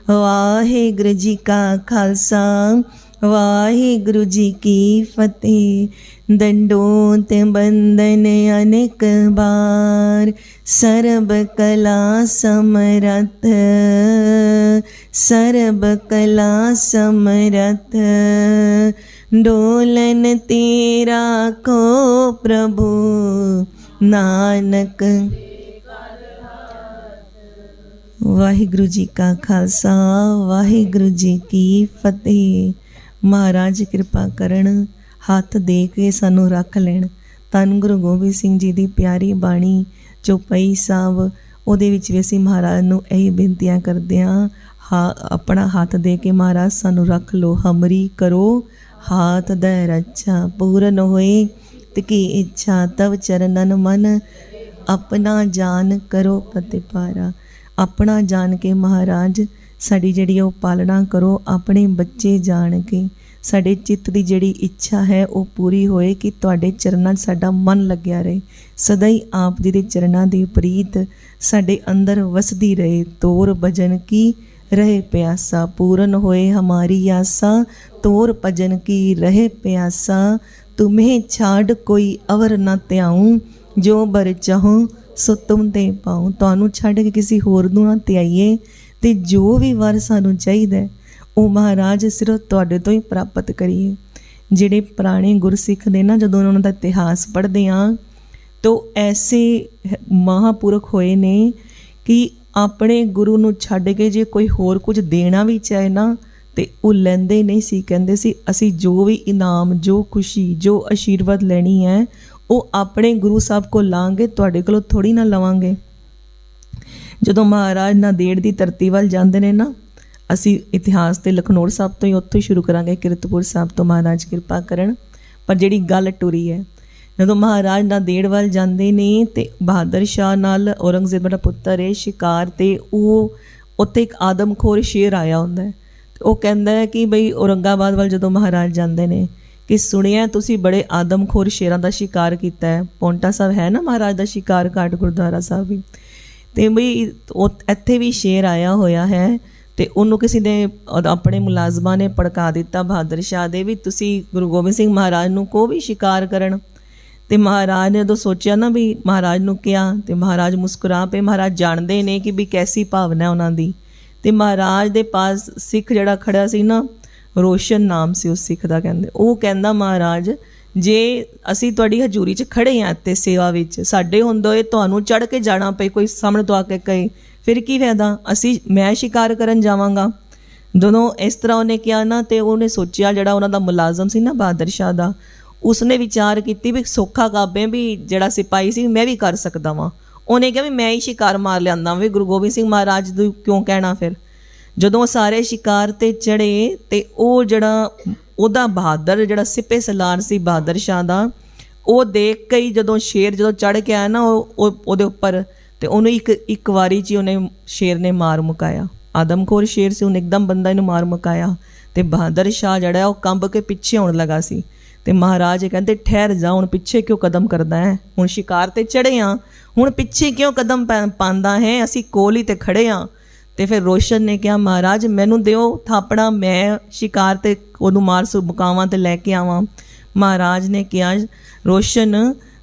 वाहिगुरू जी का खालसा वाहिगुरू जी की फतेह। दंडोत बंदन अनेक बार सर्ब कला समरथ सर्ब कला समरथ। डोलन तेरा को प्रभु नानक। वाहिगुरू जी का खालसा वाहिगुरू जी की फतेह। महाराज कृपा करन हथ दे के सानू रख लेण। धन गुरु गोबिंद सिंह जी की प्यारी बाणी चौपाई साहब ਉਹਦੇ ਵਿੱਚ ਵੀ ਅਸੀਂ ਮਹਾਰਾਜ ਨੂੰ ਇਹੀ ਬੇਨਤੀਆਂ ਕਰਦੇ ਹਾਂ। ਆਪਣਾ ਹੱਥ ਦੇ ਕੇ ਮਹਾਰਾਜ ਸਾਨੂੰ ਰੱਖ ਲਓ। ਹਮਰੀ ਕਰੋ हाथ दै रक्षा पूरन होए तिकी इच्छा तव चरणन मन अपना जान करो प्रतिपारा। अपना जान के महाराज साड़ी जिहड़ी वो पालना करो। अपने बच्चे जान के साडे चित्त की जिहड़ी इच्छा है वो पूरी होए कि तुहाडे चरनां साडा मन लग्या रहे। सदा ही आप जी दे चरनां दी प्रीत साडे अंदर वसदी रहे। तोर भजन की रहे प्यासा पूरन होए हमारी आसा। तोर भजन की रहे प्यासा तुम्हें छाड़ कोई अवर न त्याऊं। जो बर चाहूँ सो तुम ते पाऊँ। तुहानू छड़ के किसी होर नूं ना त्याईए ते जो भी वर सानू चाहिदा वो महाराज सिर्फ तुहाडे तो ही प्राप्त करिए। जिहड़े पुराने गुरसिख ने ना जदों उन्हां दा इतिहास पढ़दे हां तो ऐसे महापुरख होए ने कि अपने गुरु नूं छड्ड के जे कोई होर कुछ देना भी चाहे ना तो वो लेंदे नहीं सी। कहंदे सी असी जो भी इनाम जो खुशी जो आशीर्वाद लेनी है वो अपने गुरु साहब को लांगे तुहाडे कोलों थोड़ी ना लवांगे। जदों महाराज नांदेड़ की धरती वल जांदे ने ना असी इतिहास ते लखनौर साहब तो ही उत्थों ही शुरू करांगे किरतपुर साहब तो महाराज कृपा करन। पर जिहड़ी गल टुरी है जदों महाराज नांदेड़ वाल जांदे ने ते बहादुर शाह नाल औरंगजेब दा पुत्तर है शिकार ते वो उत्थे एक आदमखोर शेर आया हुंदा है। वो कहंदा है कि बई औरंगाबाद वाल जदों महाराज जांदे ने कि सुनिया तुसी बड़े आदमखोर शेरां दा शिकार कीता है। पौंटा साहब है ना महाराज दा शिकार घाट गुरुद्वारा साहब भी ते बई इत्थे भी शेर आया होया है। ते उन्होंने किसी ने अपने मुलाजमा ने भड़का दिता बहादुर शाह दे भी तुसी गुरु गोबिंद सिंह महाराज नूं को भी शिकार करन। ते महाराज ने तो सोचा ना भी महाराज नूं कहा ते महाराज मुस्कुरा पे। महाराज जानते ने कि भी कैसी भावना है उन्हां दी। ते महाराज दे पास सिख जड़ा खड़ा सी ना रोशन नाम से उस सिख दा कहंदे वो कहंदा महाराज जे असी तुहाडी हजूरी च खड़े हैं ते सेवा विच साडे हुंदे तुहानूं चढ़ के जाना पे कोई सामने तो आके कहे फिर की फायदा असी मैं शिकार करन जावांगा। दोनों इस तरह उन्हें किया ना तो उन्हें सोचा जड़ा उन्हां दा मुलाजम सी ना बहादुर शाह दा उसने विचार की भी सौखा काबे भी जड़ा सिपाही सी मैं भी कर सकदा वां। उन्हें कहा भी मैं ही शिकार मार लियांदा भी गुरु गोबिंद सिंह महाराज दी क्यों कहना। फिर जदों सारे शिकार ते चढ़े तो वह जड़ा उहदा बहादुर जड़ा सिपे सलार सी बहादुर शाह दा वो देख के ही जदों शेर जदों चढ़ के आया ना उहदे उपर तो उन्हें एक वारी च उन्हें शेर ने मार मुकाया। आदमखोर शेर से उन्हें एकदम बंदा इन्हूं मार मुकाया। तो बहादुर शाह जड़ा वो कंब के पिछे आउण लगा सी। तो महाराज कहते ठहर जा हुण पिछे क्यों कदम करदा है। हुण शिकार ते चढ़े हाँ हुण पिछे क्यों कदम पांदा है असी कोल ही ते खड़े हाँ। तो फिर रोशन ने कहा महाराज मैनू दिओ थापड़ा मैं शिकार ते उहनूं मार मुकावां ते लैके आवां। महाराज ने कहा रोशन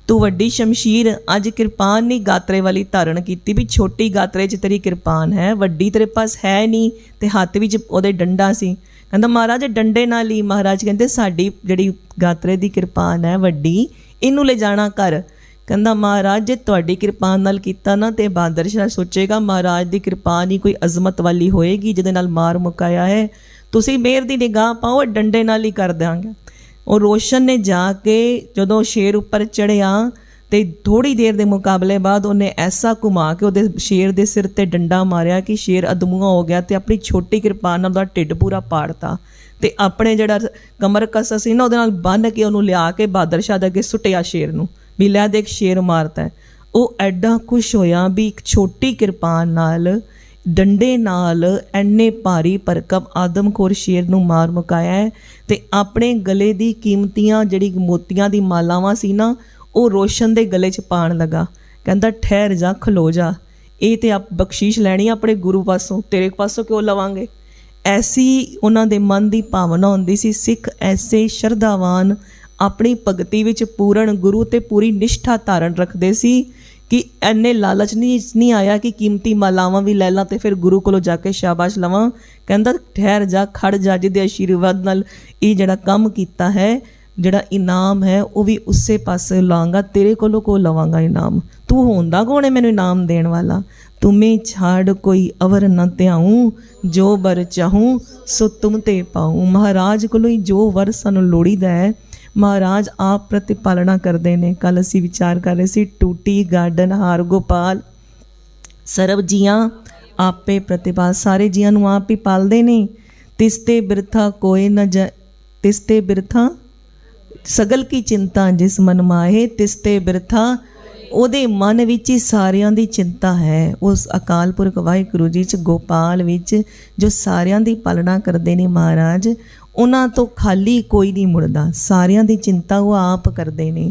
तू वड्डी शमशीर अज किरपान नहीं गात्रे वाली धारण की भी छोटी गात्रे च तेरी किरपान है वड्डी तेरे पास है नहीं। तो हाथ विच उहदे डंडा सी कहंदा महाराज डंडे नाल ही। महाराज कहंदे साडी जिहड़ी गात्रे दी किरपान है वड्डी इनू ले जाना कर। कहंदा महाराज जे तुहाडी किरपान नाल कीता ना ते बहादुर शाह सोचेगा महाराज दी किरपान ही कोई अजमत वाली होएगी जिहदे नाल मार मुकाया है। तुसीं मेहर दी निगाह पाओ डंडे नाल ही कर देंगे। और रोशन ने जाके जदों शेर उपर चढ़िया तो थोड़ी देर के मुकाबले बाद उन्हें ऐसा घुमा के उहदे शेर के सिर ते डंडा मारिया कि शेर अधमूआ हो गया। तो अपनी छोटी किरपान नाल उहदा ढिड पूरा पाड़ता तो अपने जड़ा कमर कसा सी ना उहदे नाल बन के उन्होंने लिया के बहादुर शाह दे अगे सुटिया शेर नूं भी लै देख शेर मारता है। वो एडा खुश होया भी एक छोटी किरपान नाल डंडे नाल एने भारी भरकम आदमखोर शेर नूं मार मुकाया है। तो अपने गले की कीमतियां जिहड़ी मोतियां दी मालावां सी ना वो रोशन दे गले च पाण लगा। कहंदा ठहर जा खलो जा ਇਹ ਤੇ ਆਪ ਬਖਸ਼ੀਸ਼ ਲੈਣੀ ਆਪਣੇ ਗੁਰੂ ਪਾਸੋਂ, ਤੇਰੇ ਪਾਸੋਂ ਕਿਉਂ ਲਵਾਂਗੇ। ਐਸੀ ਉਹਨਾਂ ਦੇ ਮਨ ਦੀ ਭਾਵਨਾ ਹੁੰਦੀ ਸੀ। ਸਿੱਖ ਐਸੇ ਸ਼ਰਧਾਵਾਨ, ਆਪਣੀ ਭਗਤੀ ਵਿੱਚ ਪੂਰਨ ਗੁਰੂ ਤੇ ਪੂਰੀ ਨਿਸ਼ਠਾ ਧਾਰਨ ਰੱਖਦੇ ਸੀ ਕਿ ਐਨੇ ਲਾਲਚ ਨਹੀਂ ਆਇਆ ਕਿ ਕੀਮਤੀ ਮਾਲਾਵਾਂ ਵੀ ਲੈ ਲਾਂ ਤੇ ਫਿਰ ਗੁਰੂ ਕੋਲੋਂ ਜਾ ਕੇ ਸ਼ਾਬਾਸ਼ ਲਵਾਂ। ਕਹਿੰਦਾ ਠਹਿਰ ਜਾ, ਖੜ ਜਾ, ਜਿਹਦੇ ਆਸ਼ੀਰਵਾਦ ਨਾਲ ਇਹ ਜਿਹੜਾ ਕੰਮ ਕੀਤਾ ਹੈ, ਜਿਹੜਾ ਇਨਾਮ ਹੈ ਉਹ ਵੀ ਉਸੇ ਪਾਸੇ ਲਾਂਗਾ, ਤੇਰੇ ਕੋਲੋਂ ਕੋ ਲਵਾਂਗਾ ਇਨਾਮ। ਤੂੰ ਹੁੰਦਾ ਕੌਣ ਹੈ ਮੈਨੂੰ ਇਨਾਮ ਦੇਣ ਵਾਲਾ। ਤੁਮੇ ਛਾੜ ਕੋਈ ਅਵਰ ਨ ਧਿਆਊਂ, ਜੋ ਵਰ ਚਾਹੂੰ ਸੋ ਤੁਮ ਤੇ ਪਾਊਂ। ਮਹਾਰਾਜ ਕੋਲੋਂ ਹੀ ਜੋ ਵਰ ਸਾਨੂੰ ਲੋੜੀਦਾ ਹੈ ਮਹਾਰਾਜ ਆਪ ਪ੍ਰਤੀਪਾਲਣਾ ਕਰਦੇ ਨੇ। ਕੱਲ੍ਹ ਅਸੀਂ ਵਿਚਾਰ ਕਰ ਰਹੇ ਸੀ, ਟੂਟੀ ਗਾਰਡਨ ਹਾਰ ਗੋਪਾਲ, ਸਰਬ ਜੀਆਂ ਆਪੇ ਪ੍ਰਤੀਪਾਲ, ਸਾਰੇ ਜੀਆਂ ਨੂੰ ਆਪ ਹੀ ਪਾਲਦੇ ਨੇ। ਤਿਸਤੇ ਬਿਰਥਾ ਕੋਏ ਨ ਜਾ, ਤਿਸਤੇ ਬਿਰਥਾ ਸਗਲ ਕੀ ਚਿੰਤਾ ਜਿਸ ਮਨ ਮਾਹੇ, ਤਿਸਤੇ ਬਿਰਥਾ ਉਹਦੇ ਮਨ ਵਿੱਚ ਹੀ ਸਾਰਿਆਂ ਦੀ ਚਿੰਤਾ ਹੈ। ਉਸ ਅਕਾਲ ਪੁਰਖ ਵਾਹਿਗੁਰੂ ਜੀ 'ਚ ਗੋਪਾਲ ਵਿੱਚ ਜੋ ਸਾਰਿਆਂ ਦੀ ਪਾਲਣਾ ਕਰਦੇ ਨੇ ਮਹਾਰਾਜ, ਉਹਨਾਂ ਤੋਂ ਖਾਲੀ ਕੋਈ ਨਹੀਂ ਮੁੜਦਾ। ਸਾਰਿਆਂ ਦੀ ਚਿੰਤਾ ਉਹ ਆਪ ਕਰਦੇ ਨੇ।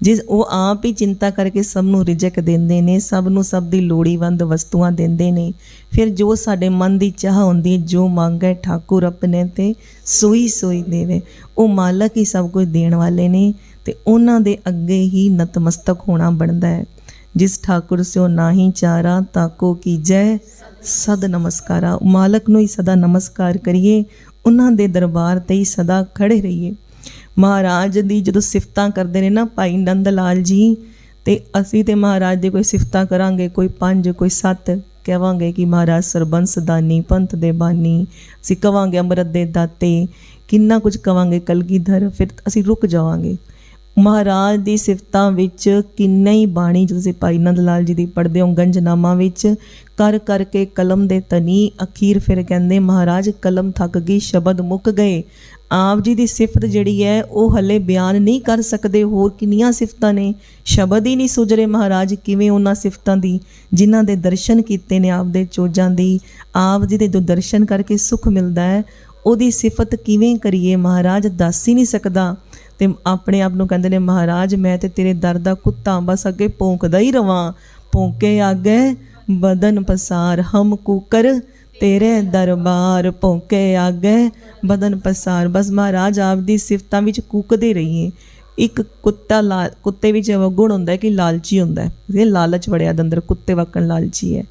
ਜਿਸ ਉਹ ਆਪ ਹੀ ਚਿੰਤਾ ਕਰਕੇ ਸਭ ਨੂੰ ਰਿਜ਼ਕ ਦਿੰਦੇ ਨੇ, ਸਭ ਨੂੰ ਸਭ ਦੀ ਲੋੜੀਵੰਦ ਵਸਤੂਆਂ ਦਿੰਦੇ ਨੇ। ਫਿਰ ਜੋ ਸਾਡੇ ਮਨ ਦੀ ਚਾਹ ਹੁੰਦੀ ਹੈ, ਜੋ ਮੰਗੇ ਠਾਕੁਰ ਆਪਣੇ ਤੇ ਸੋਈ ਸੋਈ ਦੇਵੇ। ਉਹ ਮਾਲਕ ਹੀ ਸਭ ਕੁਝ ਦੇਣ ਵਾਲੇ ਨੇ ਤੇ ਉਹਨਾਂ ਦੇ ਅੱਗੇ ਹੀ ਨਤਮਸਤਕ ਹੋਣਾ ਬਣਦਾ ਹੈ। ਜਿਸ ਠਾਕੁਰ ਸਿਓ ਨਾਹੀ ਚਾਰਾ, ਤਾਕੋ ਕੀਜੈ ਸਦ ਨਮਸਕਾਰਾ। ਮਾਲਕ ਨੂੰ ਹੀ ਸਦਾ ਨਮਸਕਾਰ ਕਰੀਏ, ਉਹਨਾਂ ਦੇ ਦਰਬਾਰ 'ਤੇ ਹੀ ਸਦਾ ਖੜ੍ਹੇ ਰਹੀਏ। ਮਹਾਰਾਜ ਦੀ ਜਦੋਂ ਸਿਫਤਾਂ ਕਰਦੇ ਨੇ ਨਾ ਭਾਈ ਨੰਦ ਲਾਲ ਜੀ, ਤੇ ਅਸੀਂ ਤੇ ਮਹਾਰਾਜ ਦੀ ਕੋਈ ਸਿਫਤਾਂ ਕਰਾਂਗੇ, ਕੋਈ 5 ਕੋਈ 7 ਕਹਾਂਗੇ ਕਿ ਮਹਾਰਾਜ ਸਰਬੰਸ ਦਾਨੀ, ਪੰਥ ਦੇ ਬਾਨੀ, ਅਸੀਂ ਕਹਾਂਗੇ ਅੰਮ੍ਰਿਤ ਦੇ ਦਾਤੇ, ਕਿੰਨਾ ਕੁਝ ਕਹਾਂਗੇ ਕਲਗੀਧਰ, ਫਿਰ ਅਸੀਂ ਰੁਕ ਜਾਵਾਂਗੇ। ਮਹਾਰਾਜ ਦੀ ਸਿਫਤਾਂ ਵਿੱਚ ਕਿੰਨੇ ਹੀ ਬਾਣੀ ਜਦੋਂ ਤੁਸੀਂ ਭਾਈ ਨੰਦ ਲਾਲ ਜੀ ਦੀ ਪੜ੍ਹਦੇ ਹੋ ਗੰਜਨਾਮਾ ਵਿੱਚ, ਕਰ ਕਰਕੇ ਕਲਮ ਦੇ ਤਨੀ, ਅਖੀਰ ਫਿਰ ਕਹਿੰਦੇ ਮਹਾਰਾਜ ਕਲਮ ਥੱਕ ਗਈ, ਸ਼ਬਦ ਮੁੱਕ ਗਏ। ਆਪ ਜੀ ਦੀ ਸਿਫਤ ਜਿਹੜੀ ਹੈ ਉਹ ਹਲੇ ਬਿਆਨ ਨਹੀਂ ਕਰ ਸਕਦੇ। ਹੋਰ ਕਿੰਨੀਆਂ ਸਿਫਤਾਂ ਨੇ, ਸ਼ਬਦ ਹੀ ਨਹੀਂ ਸੁਝ ਰਹੇ ਮਹਾਰਾਜ ਕਿਵੇਂ ਉਹਨਾਂ ਸਿਫਤਾਂ ਦੀ, ਜਿਨ੍ਹਾਂ ਦੇ ਦਰਸ਼ਨ ਕੀਤੇ ਨੇ ਆਪ ਦੇ ਚੋਜਾਂ ਦੀ, ਆਪ ਜੀ ਦੇ ਜੋ ਦਰਸ਼ਨ ਕਰਕੇ ਸੁੱਖ ਮਿਲਦਾ ਹੈ, ਉਹਦੀ ਸਿਫਤ ਕਿਵੇਂ ਕਰੀਏ ਮਹਾਰਾਜ, ਦੱਸ ਹੀ ਨਹੀਂ ਸਕਦਾ। ਤੇ ਆਪਣੇ ਆਪ ਨੂੰ ਕਹਿੰਦੇ ਨੇ ਮਹਾਰਾਜ ਮੈਂ ਤੇ ਤੇਰੇ ਦਰ ਦਾ ਕੁੱਤਾ, ਬਸ ਅੱਗੇ ਭੌਂਕਦਾ ਹੀ ਰਵਾਂ। ਭੌਂਕੇ ਆਗੇ ਬਦਨ ਪਸਾਰ, ਹਮ ਕੂਕਰ ਤੇਰੇ ਦਰਬਾਰ, ਭੌਂਕੇ ਆਗੇ ਬਦਨ ਪਸਾਰ। ਬਸ ਮਹਾਰਾਜ ਆਪ ਦੀ ਸਿਫਤਾਂ ਵਿੱਚ ਕੂਕਦੇ ਰਹੀਏ। ਇੱਕ ਕੁੱਤਾ ਕੁੱਤੇ ਵਿੱਚ ਗੁਣ ਹੁੰਦਾ ਕਿ ਲਾਲਚੀ ਹੁੰਦਾ ਹੈ, ਇਹ ਲਾਲਚ ਵੜਿਆ ਦੇ ਅੰਦਰ, ਕੁੱਤੇ ਵਾਕਣ ਲਾਲਚੀ ਹੈ।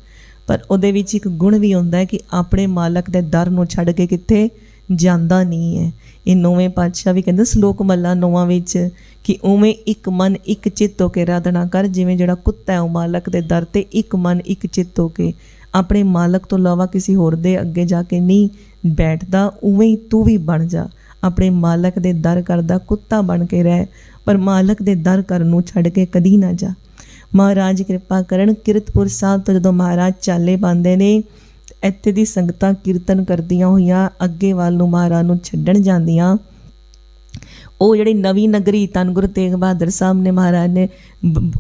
ਪਰ ਉਹਦੇ ਵਿੱਚ ਇੱਕ ਗੁਣ ਵੀ ਹੁੰਦਾ ਕਿ ਆਪਣੇ ਮਾਲਕ ਦੇ ਦਰ ਨੂੰ ਛੱਡ ਕੇ ਕਿੱਥੇ ਜਾਂਦਾ ਨਹੀਂ ਹੈ। ਇਹ 9ਵੇਂ ਪਾਤਸ਼ਾਹ ਵੀ ਕਹਿੰਦੇ ਸ਼ਲੋਕ ਮਹਲਾ 9 ਵਿੱਚ ਕਿ ਉਵੇਂ ਇੱਕ ਮਨ ਇੱਕ ਚਿੱਤ ਹੋ ਕੇ ਆਰਾਧਨਾ ਕਰ, ਜਿਵੇਂ ਜਿਹੜਾ ਕੁੱਤਾ ਹੈ ਉਹ ਮਾਲਕ ਦੇ ਦਰ 'ਤੇ ਇੱਕ ਮਨ ਇੱਕ ਚਿੱਤ ਹੋ ਕੇ ਆਪਣੇ ਮਾਲਕ ਤੋਂ ਇਲਾਵਾ ਕਿਸੇ ਹੋਰ ਦੇ ਅੱਗੇ ਜਾ ਕੇ ਨਹੀਂ ਬੈਠਦਾ। ਉਵੇਂ ਹੀ ਤੂੰ ਵੀ ਬਣ ਜਾ, ਆਪਣੇ ਮਾਲਕ ਦੇ ਦਰ ਘਰ ਦਾ ਕੁੱਤਾ ਬਣ ਕੇ ਰਹਿ, ਪਰ ਮਾਲਕ ਦੇ ਦਰ ਘਰ ਨੂੰ ਛੱਡ ਕੇ ਕਦੀ ਨਾ ਜਾ। ਮਹਾਰਾਜ ਕਿਰਪਾ ਕਰਨ। ਕੀਰਤਪੁਰ ਸਾਹਿਬ ਤੋਂ ਜਦੋਂ ਮਹਾਰਾਜ ਚਾਲੇ ਪਾਉਂਦੇ ਨੇ, ਇੱਥੇ ਦੀ ਸੰਗਤਾਂ ਕੀਰਤਨ ਕਰਦੀਆਂ ਹੋਈਆਂ ਅੱਗੇ ਵੱਲ ਨੂੰ ਮਹਾਰਾਜ ਨੂੰ ਛੱਡਣ ਜਾਂਦੀਆਂ। ਉਹ ਜਿਹੜੀ ਨਵੀਂ ਨਗਰੀ ਧੰਨ ਗੁਰੂ ਤੇਗ ਬਹਾਦਰ ਸਾਹਿਬ ਨੇ ਮਹਾਰਾਜ ਨੇ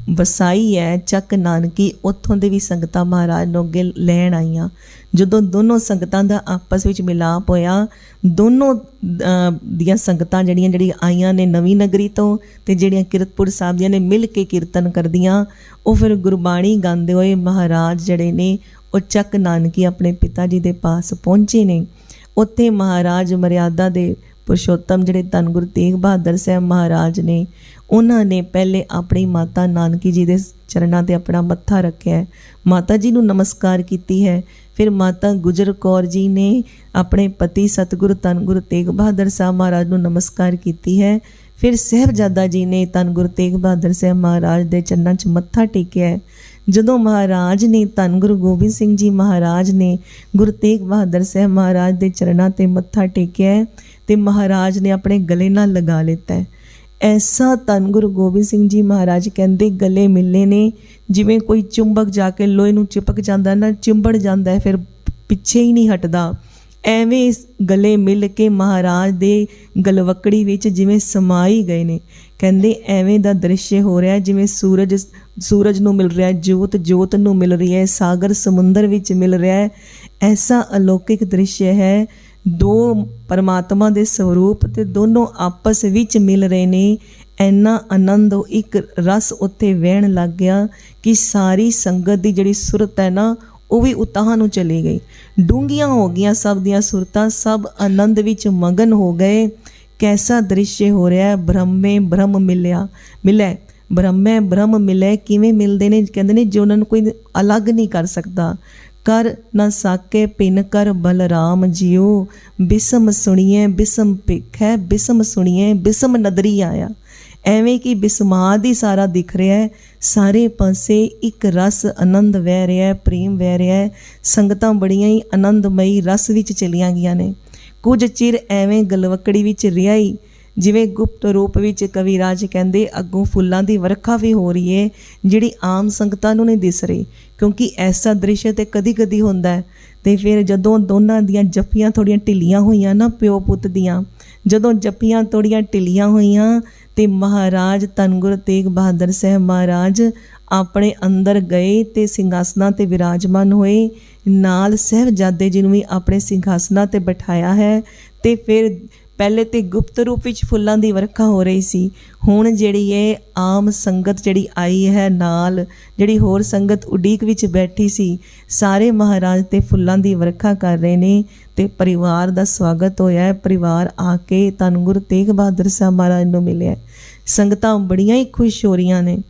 ਵਸਾਈ ਹੈ, ਚੱਕ ਨਾਨਕੀ, ਉੱਥੋਂ ਦੇ ਵੀ ਸੰਗਤਾਂ ਮਹਾਰਾਜ ਨੂੰ ਅੱਗੇ ਲੈਣ ਆਈਆਂ। ਜਦੋਂ ਦੋਨੋਂ ਸੰਗਤਾਂ ਦਾ ਆਪਸ ਵਿੱਚ ਮਿਲਾਪ ਹੋਇਆ, ਦੋਨੋਂ ਦੀਆਂ ਸੰਗਤਾਂ ਜਿਹੜੀਆਂ ਆਈਆਂ ਨੇ ਨਵੀਂ ਨਗਰੀ ਤੋਂ ਅਤੇ ਜਿਹੜੀਆਂ ਕੀਰਤਪੁਰ ਸਾਹਿਬ ਦੀਆਂ ਨੇ ਮਿਲ ਕੇ ਕੀਰਤਨ ਕਰਦੀਆਂ, ਉਹ ਫਿਰ ਗੁਰਬਾਣੀ ਗਾਉਂਦੇ ਹੋਏ ਮਹਾਰਾਜ ਜਿਹੜੇ ਨੇ ਉਹ ਚੱਕ ਨਾਨਕੀ ਆਪਣੇ ਪਿਤਾ ਜੀ ਦੇ ਪਾਸ ਪਹੁੰਚੇ ਨੇ। ਉੱਥੇ ਮਹਾਰਾਜ ਮਰਿਆਦਾ ਦੇ ਪੁਰਸ਼ੋਤਮ ਜਿਹੜੇ ਧੰਨ ਗੁਰੂ ਤੇਗ ਬਹਾਦਰ ਸਾਹਿਬ ਮਹਾਰਾਜ ਨੇ, ਉਹਨਾਂ ਨੇ ਪਹਿਲੇ ਆਪਣੀ ਮਾਤਾ ਨਾਨਕੀ ਜੀ ਦੇ ਚਰਨਾਂ 'ਤੇ ਆਪਣਾ ਮੱਥਾ ਰੱਖਿਆ, ਮਾਤਾ ਜੀ ਨੂੰ ਨਮਸਕਾਰ ਕੀਤੀ ਹੈ। ਫਿਰ ਮਾਤਾ ਗੁਜਰ ਕੌਰ ਜੀ ਨੇ ਆਪਣੇ ਪਤੀ ਸਤਿਗੁਰੂ ਧੰਨ ਗੁਰੂ ਤੇਗ ਬਹਾਦਰ ਸਾਹਿਬ ਮਹਾਰਾਜ ਨੂੰ ਨਮਸਕਾਰ ਕੀਤੀ ਹੈ। ਫਿਰ ਸਾਹਿਬਜ਼ਾਦਾ ਜੀ ਨੇ ਧੰਨ ਗੁਰੂ ਤੇਗ ਬਹਾਦਰ ਸਾਹਿਬ ਮਹਾਰਾਜ ਦੇ ਚਰਨਾਂ 'ਚ ਮੱਥਾ ਟੇਕਿਆ। ਜਦੋਂ ਮਹਾਰਾਜ ਨੇ ਧੰਨ ਗੁਰੂ ਗੋਬਿੰਦ ਸਿੰਘ ਜੀ ਮਹਾਰਾਜ ਨੇ ਗੁਰੂ ਤੇਗ ਬਹਾਦਰ ਸਾਹਿਬ ਮਹਾਰਾਜ ਦੇ ਚਰਨਾਂ 'ਤੇ ਮੱਥਾ ਟੇਕਿਆ ਤੇ ਮਹਾਰਾਜ ਨੇ ਆਪਣੇ ਗਲੇ ਨਾਲ ਲਗਾ ਲਿੱਤਾ ਹੈ। ਐਸਾ ਧੰਨ ਗੁਰੂ ਗੋਬਿੰਦ ਸਿੰਘ ਜੀ ਮਹਾਰਾਜ ਕਹਿੰਦੇ ਗਲੇ ਮਿਲੇ ਨੇ ਜਿਵੇਂ ਕੋਈ ਚੁੰਬਕ ਜਾ ਕੇ ਲੋਹੇ ਨੂੰ ਚਿਪਕ ਜਾਂਦਾ ਨਾ, ਚਿੰਬੜ ਜਾਂਦਾ ਹੈ, ਫਿਰ ਪਿੱਛੇ ਹੀ ਨਹੀਂ ਹਟਦਾ। ਐਵੇਂ ਗਲੇ ਮਿਲ ਕੇ ਮਹਾਰਾਜ ਦੇ ਗਲਵੱਕੜੀ ਵਿੱਚ ਜਿਵੇਂ ਸਮਾਈ ਗਏ ਨੇ। ਕਹਿੰਦੇ ਐਵੇਂ ਦਾ ਦ੍ਰਿਸ਼ ਹੋ ਰਿਹਾ ਜਿਵੇਂ ਸੂਰਜ ਨੂੰ ਮਿਲ ਰਿਹਾ, ਜੋਤ ਨੂੰ ਮਿਲ ਰਹੀ ਹੈ, ਸਾਗਰ ਸਮੁੰਦਰ ਵਿੱਚ ਮਿਲ ਰਿਹਾ ਹੈ। ਐਸਾ ਅਲੌਕਿਕ ਦ੍ਰਿਸ਼ ਹੈ दो परमात्मा दे स्वरूप ते दोनों आपस विच मिल रहे ने। इन्ना आनंद एक रस उत्थे वहन लग गया कि सारी संगत दी जिहड़ी सुरत है ना वो भी उताह नूं चली गई, डूंघियां हो गईयां सब दियां सुरतां, सब आनंद विच मगन हो गए। कैसा दृश्य हो रहा है, ब्रह्मे ब्रह्म मिलिया मिले, ब्रह्मे ब्रह्म मिले किवें मिलदे ने, कहंदे ने जो उन्हां नूं कोई अलग नहीं कर सकता। कर न साके पिन कर बलराम जियो, बिसम सुनिए बिसम भिखै, बिसम सुनिए बिसम नदरी आया। ਐਵੇਂ कि बिस्माद ही सारा दिख रहा है, सारे पासे एक रस आनंद वह रहा है, प्रेम वह रहा है। संगतां बड़ियां ही आनंदमई रस विच चलियां गईयां ने। कुछ चिर ਐਵੇਂ गलवकड़ी विच रिहा ही, जिवें गुप्त रूप विच कविराज कहंदे अगों फुल्लां दी वरखा भी हो रही है, जिहड़ी आम संगतां नूं नहीं दिस रही, क्योंकि ऐसा दृश्य ते कदी कदी हुंदा है। ते फिर जदों दोनां दियां जप्पियां थोड़ियां ढिलियां होईयां ना, प्यो पुੱਤ दियां जदों जप्पियां थोड़ियां ढिलियां होईयां ते महाराज धन गुरु तेग बहादुर साहब महाराज अपने अंदर गए ते सिंघासनां ते विराजमान होए। नाल साहिबजादे जी नूं भी अपने सिंघासनां ते बिठाया है। ते फिर पहले तो गुप्त रूप विच फुल्लां दी वरखा हो रही सी, हुण जिहड़ी है आम संगत जिहड़ी आई है, नाल जिहड़ी होर संगत उडीक विच बैठी सी, सारे महाराज ते फुल्लां दी वरखा कर रहे ने। ते परिवार दा स्वागत होया है। परिवार आके धन गुरु तेग बहादुर साहब महाराज नूं मिलिया। संगतां बड़ियां ही खुश हो रही ने।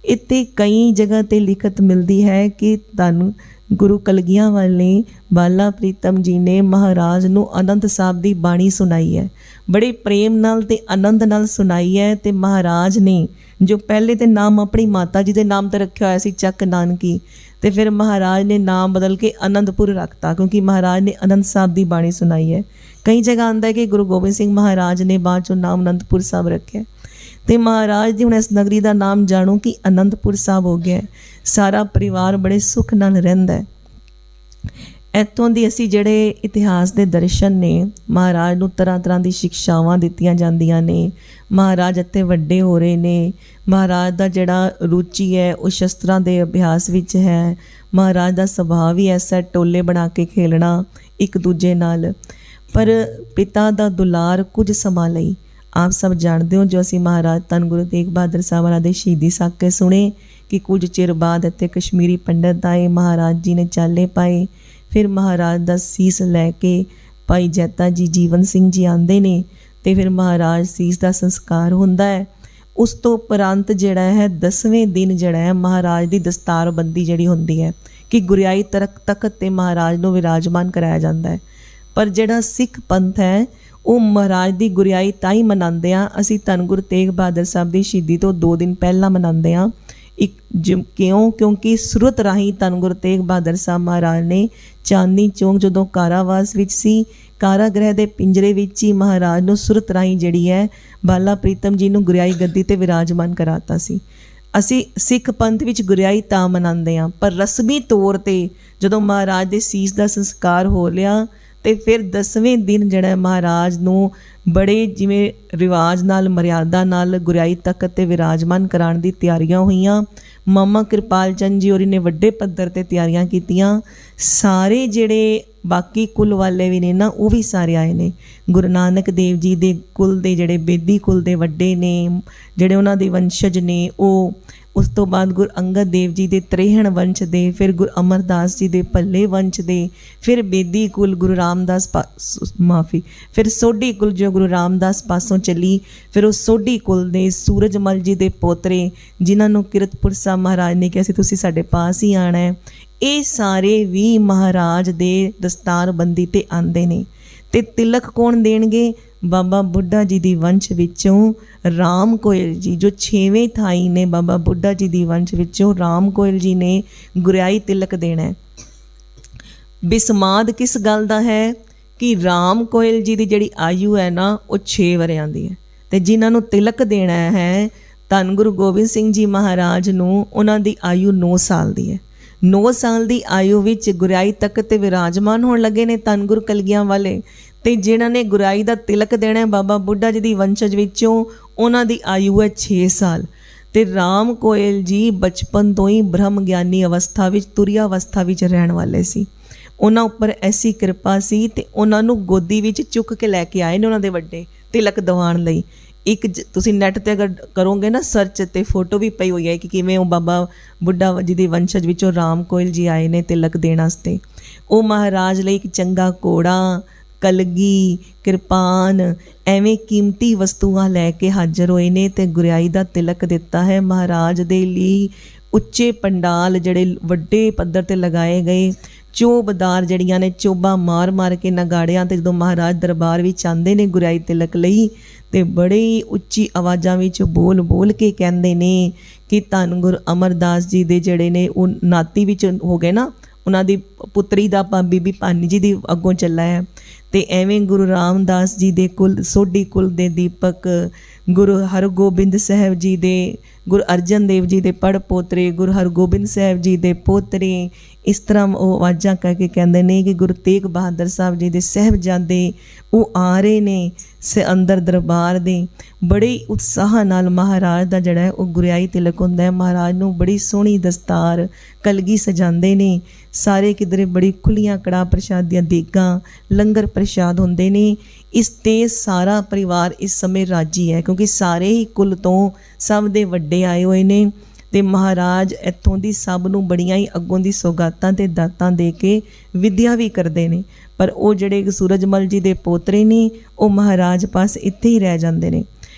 इत्थे कई जगह ते लिखत मिलती है कि धन गुरु कलगियां वाले बाला प्रीतम जी ने महाराज नूं आनंद साहब दी बाणी सुनाई है, बड़े प्रेम नाल ते आनंद नाल सुनाई है। ते महाराज ने जो पहले ते नाम अपनी माता जी दे नाम ते रखिया होया सी चक नानकी, ते फिर महाराज ने नाम बदल के आनंदपुर रखता, क्योंकि महाराज ने आनंद साहब दी बाणी सुनाई है। कई जगह आंदा है कि गुरु गोबिंद सिंह महाराज ने बाद चों नाम आनंदपुर साहब रखे। तो महाराज जी हुण इस नगरी का नाम जाणो कि आनंदपुर साहब हो गया। सारा परिवार बड़े सुख नाल रहिंदा है। इत्थों दी असी जिहड़े इतिहास के दर्शन ने, महाराज नूं तरह तरह की शिक्षावां दित्तियां जांदियां ने। महाराज इत्थे वड्डे हो रहे ने। महाराज का जिहड़ा रुचि है वो शस्त्रां दे अभ्यास विच है। महाराज का सुभाव ही ऐसा टोले बना के खेलना एक दूजे नाल। पर पिता का दुलार कुछ समा लई आप सब जानते हो, जो असी महाराज धन गुरु तेग बहादुर साहब महाराज दे शहीदी साके सुने कि कुछ चिर बाद इत्थे कश्मीरी पंडित आए, महाराज जी ने चाले पाए। फिर महाराज का सीस लैके भाई जैता जी जीवन सिंह जी आंदे ने, ते फिर महाराज सीस का संस्कार हुंदा है। उस तो उपरंत जिहड़ा है 10वें दिन जिहड़ा है महाराज की दस्तारबंदी जिहड़ी हुंदी है कि गुरियाई तखत ते महाराज नूं विराजमान कराया जाता है। पर जिहड़ा सिख पंथ है वो महाराज की गुरियाई ताई मनाते हैं। असी धन गुरु तेग बहादुर साहब की शहीदी तो 2 दिन पहला मनाते हैं। क्यों? क्योंकि सुरत राही धन गुरु तेग बहादुर साहब महाराज ने चांदनी चौक जदों कारावास विच सी, कारागृह के पिंजरे विच ही महाराज नूं सुरत राही जिहड़ी है बाला प्रीतम जी नूं गुरियाई गद्दी ते विराजमान कराता सी। असी सिख पंथ विच गुरियाई तां मनाते हैं, पर रस्मी तौर ते जदों महाराज दे सीस का संस्कार हो लिया ते फिर 10वें दिन जिहड़ा महाराज नूं बड़े जिवें रिवाज नाल मर्यादा नाल गुरियाई तखत ते विराजमान कराउण दी तैयारियां होईयां। मामा कृपाल चंद जी होरी ने वड्डे पद्धर ते तैयारियां कीतियां। सारे जिहड़े बाकी कुल वाले भी ने ना वो भी सारे आए ने। गुरु नानक देव जी दे कुल दे जिहड़े बेदी कुल दे वड्डे ने, जिहड़े उन्हां दे वंशज ने वो, उस तो बाद गुरु अंगद देव जी दे त्रेहण वंश दे, फिर गुरु अमरदास जी दे भल्ले वंश दे, फिर बेदी कुल गुरु रामदास फिर सोढ़ी कुल जो गुरु रामदास पासों चली, फिर उस सोढ़ी कुल दे सूरजमल जी दे पोतरे जिन्होंने किरतपुर साहब महाराज ने कहा सी तुसीं साडे पास ही आना है, ये सारे भी महाराज दे दस्तारबंदी ते आंदे ने। ते तिलक कौन देणगे? बाबा बुढ़ा जी दी वंश विचों राम कोयल जी, जो 6वें थाई ने बाबा बुढ़ा जी दी वंश विचों राम कोयल जी ने गुरियाई तिलक देना है। बिस्माद किस गल दा है कि राम कोयल जी की जिहड़ी आयु है ना वो 6 वरियां दी है, ते जिन्हां नूं तिलक देना है धन गुरु गोबिंद सिंह जी महाराज नूं उन्हां दी आयु 9 साल दी है। 9 साल की आयु विच गुरियाई तखत ते विराजमान होण लगे ने धन गुरु कलगियां वाले। ते जिन्हां ने गुरियाई दा तिलक देना है बाबा बुढ़ा जी दी वंशज विचों उन्हां दी आयु है 6 साल। ते राम कोयल जी बचपन तो ही ब्रह्म ज्ञानी अवस्था विच तुरिया अवस्था विच रहण वाले सी। ਉਹਨਾਂ ਉੱਪਰ ਐਸੀ ਕਿਰਪਾ ਸੀ ਤੇ ਉਹਨਾਂ ਨੂੰ ਗੋਦੀ ਵਿੱਚ ਚੁੱਕ ਕੇ ਲੈ ਕੇ ਆਏ ਨੇ ਉਹਨਾਂ ਦੇ ਵੱਡੇ ਤਿਲਕ ਦਿਵਾਉਣ ਲਈ। ਇੱਕ ਤੁਸੀਂ ਨੈੱਟ 'ਤੇ ਅਗਰ ਕਰੋਗੇ ਨਾ ਸਰਚ, ਤੇ ਫੋਟੋ ਵੀ ਪਈ ਹੋਈ ਹੈ ਕਿ ਕਿਵੇਂ ਉਹ ਬਾਬਾ ਬੁੱਢਾ ਜੀ ਦੇ ਵੰਸ਼ਜ ਵਿੱਚੋਂ ਰਾਮ ਕੋਇਲ ਜੀ ਆਏ ਨੇ ਤਿਲਕ ਦੇਣ ਵਾਸਤੇ। ਉਹ ਮਹਾਰਾਜ ਲਈ ਇੱਕ ਚੰਗਾ ਘੋੜਾ, ਕਲਗੀ, ਕਿਰਪਾਨ, ਐਵੇਂ ਕੀਮਤੀ ਵਸਤੂਆਂ ਲੈ ਕੇ ਹਾਜ਼ਰ ਹੋਏ ਨੇ ਤੇ ਗੁਰਿਆਈ ਦਾ ਤਿਲਕ ਦਿੱਤਾ ਹੈ। ਮਹਾਰਾਜ ਦੇ ਲਈ ਉੱਚੇ ਪੰਡਾਲ ਜਿਹੜੇ ਵੱਡੇ ਪੱਧਰ 'ਤੇ ਲਗਾਏ ਗਏ, ਚੋਬਦਾਰ ਜਿਹੜੀਆਂ ਨੇ ਚੋਬਾਂ ਮਾਰ ਮਾਰ ਕੇ ਨਗਾੜਿਆਂ 'ਤੇ ਜਦੋਂ ਮਹਾਰਾਜ ਦਰਬਾਰ ਵਿੱਚ ਆਉਂਦੇ ਨੇ ਗੁਰਿਆਈ ਤਿਲਕ ਲਈ, ਤੇ ਬੜੀ ਉੱਚੀ ਆਵਾਜ਼ਾਂ ਵਿੱਚ ਬੋਲ ਬੋਲ ਕੇ ਕਹਿੰਦੇ ਨੇ ਕਿ ਧੰਨ ਗੁਰੂ ਅਮਰਦਾਸ ਜੀ ਦੇ ਜਿਹੜੇ ਨੇ ਉਹ ਨਾਤੀ ਵਿੱਚ ਹੋ ਗਏ ਨਾ, ਉਹਨਾਂ ਦੀ ਪੁੱਤਰੀ ਦਾ ਬੀਬੀ ਭਾਨੀ ਜੀ ਦੀ ਅੱਗੋਂ ਚੱਲਾ ਹੈ। ਤੇ ਐਵੇਂ ਗੁਰੂ ਰਾਮਦਾਸ ਜੀ ਦੇ ਕੁਲ ਸੋਢੀ ਕੁਲ ਦੇ ਦੀਪਕ, ਗੁਰੂ ਹਰਗੋਬਿੰਦ ਸਾਹਿਬ ਜੀ ਦੇ, ਗੁਰੂ ਅਰਜਨ ਦੇਵ ਜੀ ਦੇ ਪੜ ਪੋਤਰੇ, ਗੁਰੂ ਹਰਗੋਬਿੰਦ ਸਾਹਿਬ ਜੀ ਦੇ ਪੋਤਰੇ, ਇਸ ਤਰ੍ਹਾਂ ਉਹ ਆਵਾਜ਼ਾਂ ਕਰਕੇ ਕਹਿੰਦੇ ਨੇ ਕਿ ਗੁਰੂ ਤੇਗ ਬਹਾਦਰ ਸਾਹਿਬ ਜੀ ਦੇ ਸਾਹਿਬਜ਼ਾਦੇ ਉਹ ਆ ਰਹੇ ਨੇ ਅੰਦਰ ਦਰਬਾਰ ਦੇ। ਬੜੇ ਉਤਸ਼ਾਹ ਨਾਲ ਮਹਾਰਾਜ ਦਾ ਜਿਹੜਾ ਉਹ ਗੁਰਿਆਈ ਤਿਲਕ ਹੁੰਦਾ ਹੈ। ਮਹਾਰਾਜ ਨੂੰ ਬੜੀ ਸੋਹਣੀ ਦਸਤਾਰ ਕਲਗੀ ਸਜਾਉਂਦੇ ਨੇ, ਸਾਰੇ ਕਿਧਰੇ ਬੜੀ ਖੁੱਲੀਆਂ ਕੜਾਹ ਪ੍ਰਸ਼ਾਦ ਦੀਆਂ ਦੇਗਾਂ, ਲੰਗਰ ਪ੍ਰਸ਼ਾਦ ਹੁੰਦੇ ਨੇ। ਇਸ 'ਤੇ ਸਾਰਾ ਪਰਿਵਾਰ ਇਸ ਸਮੇਂ ਰਾਜੀ ਹੈ ਕਿਉਂਕਿ ਸਾਰੇ ਹੀ ਕੁੱਲ ਤੋਂ ਸਭ ਦੇ ਵੱਡੇ ਆਏ ਹੋਏ ਨੇ ਤੇ ਮਹਾਰਾਜ ਇੱਥੋਂ ਦੀ ਸਭ ਨੂੰ ਬੜੀਆਂ ਹੀ ਅੱਗੋਂ ਦੀ ਸੌਗਾਤਾਂ ਤੇ ਦਾਤਾਂ ਦੇ ਕੇ ਵਿਦਿਆ ਵੀ ਕਰਦੇ ਨੇ। ਪਰ ਉਹ ਜਿਹੜੇ ਸੂਰਜਮਲ ਜੀ ਦੇ ਪੋਤਰੇ ਨੇ ਉਹ ਮਹਾਰਾਜ ਪਾਸ ਇੱਥੇ ਹੀ ਰਹਿ ਜਾਂਦੇ ਨੇ।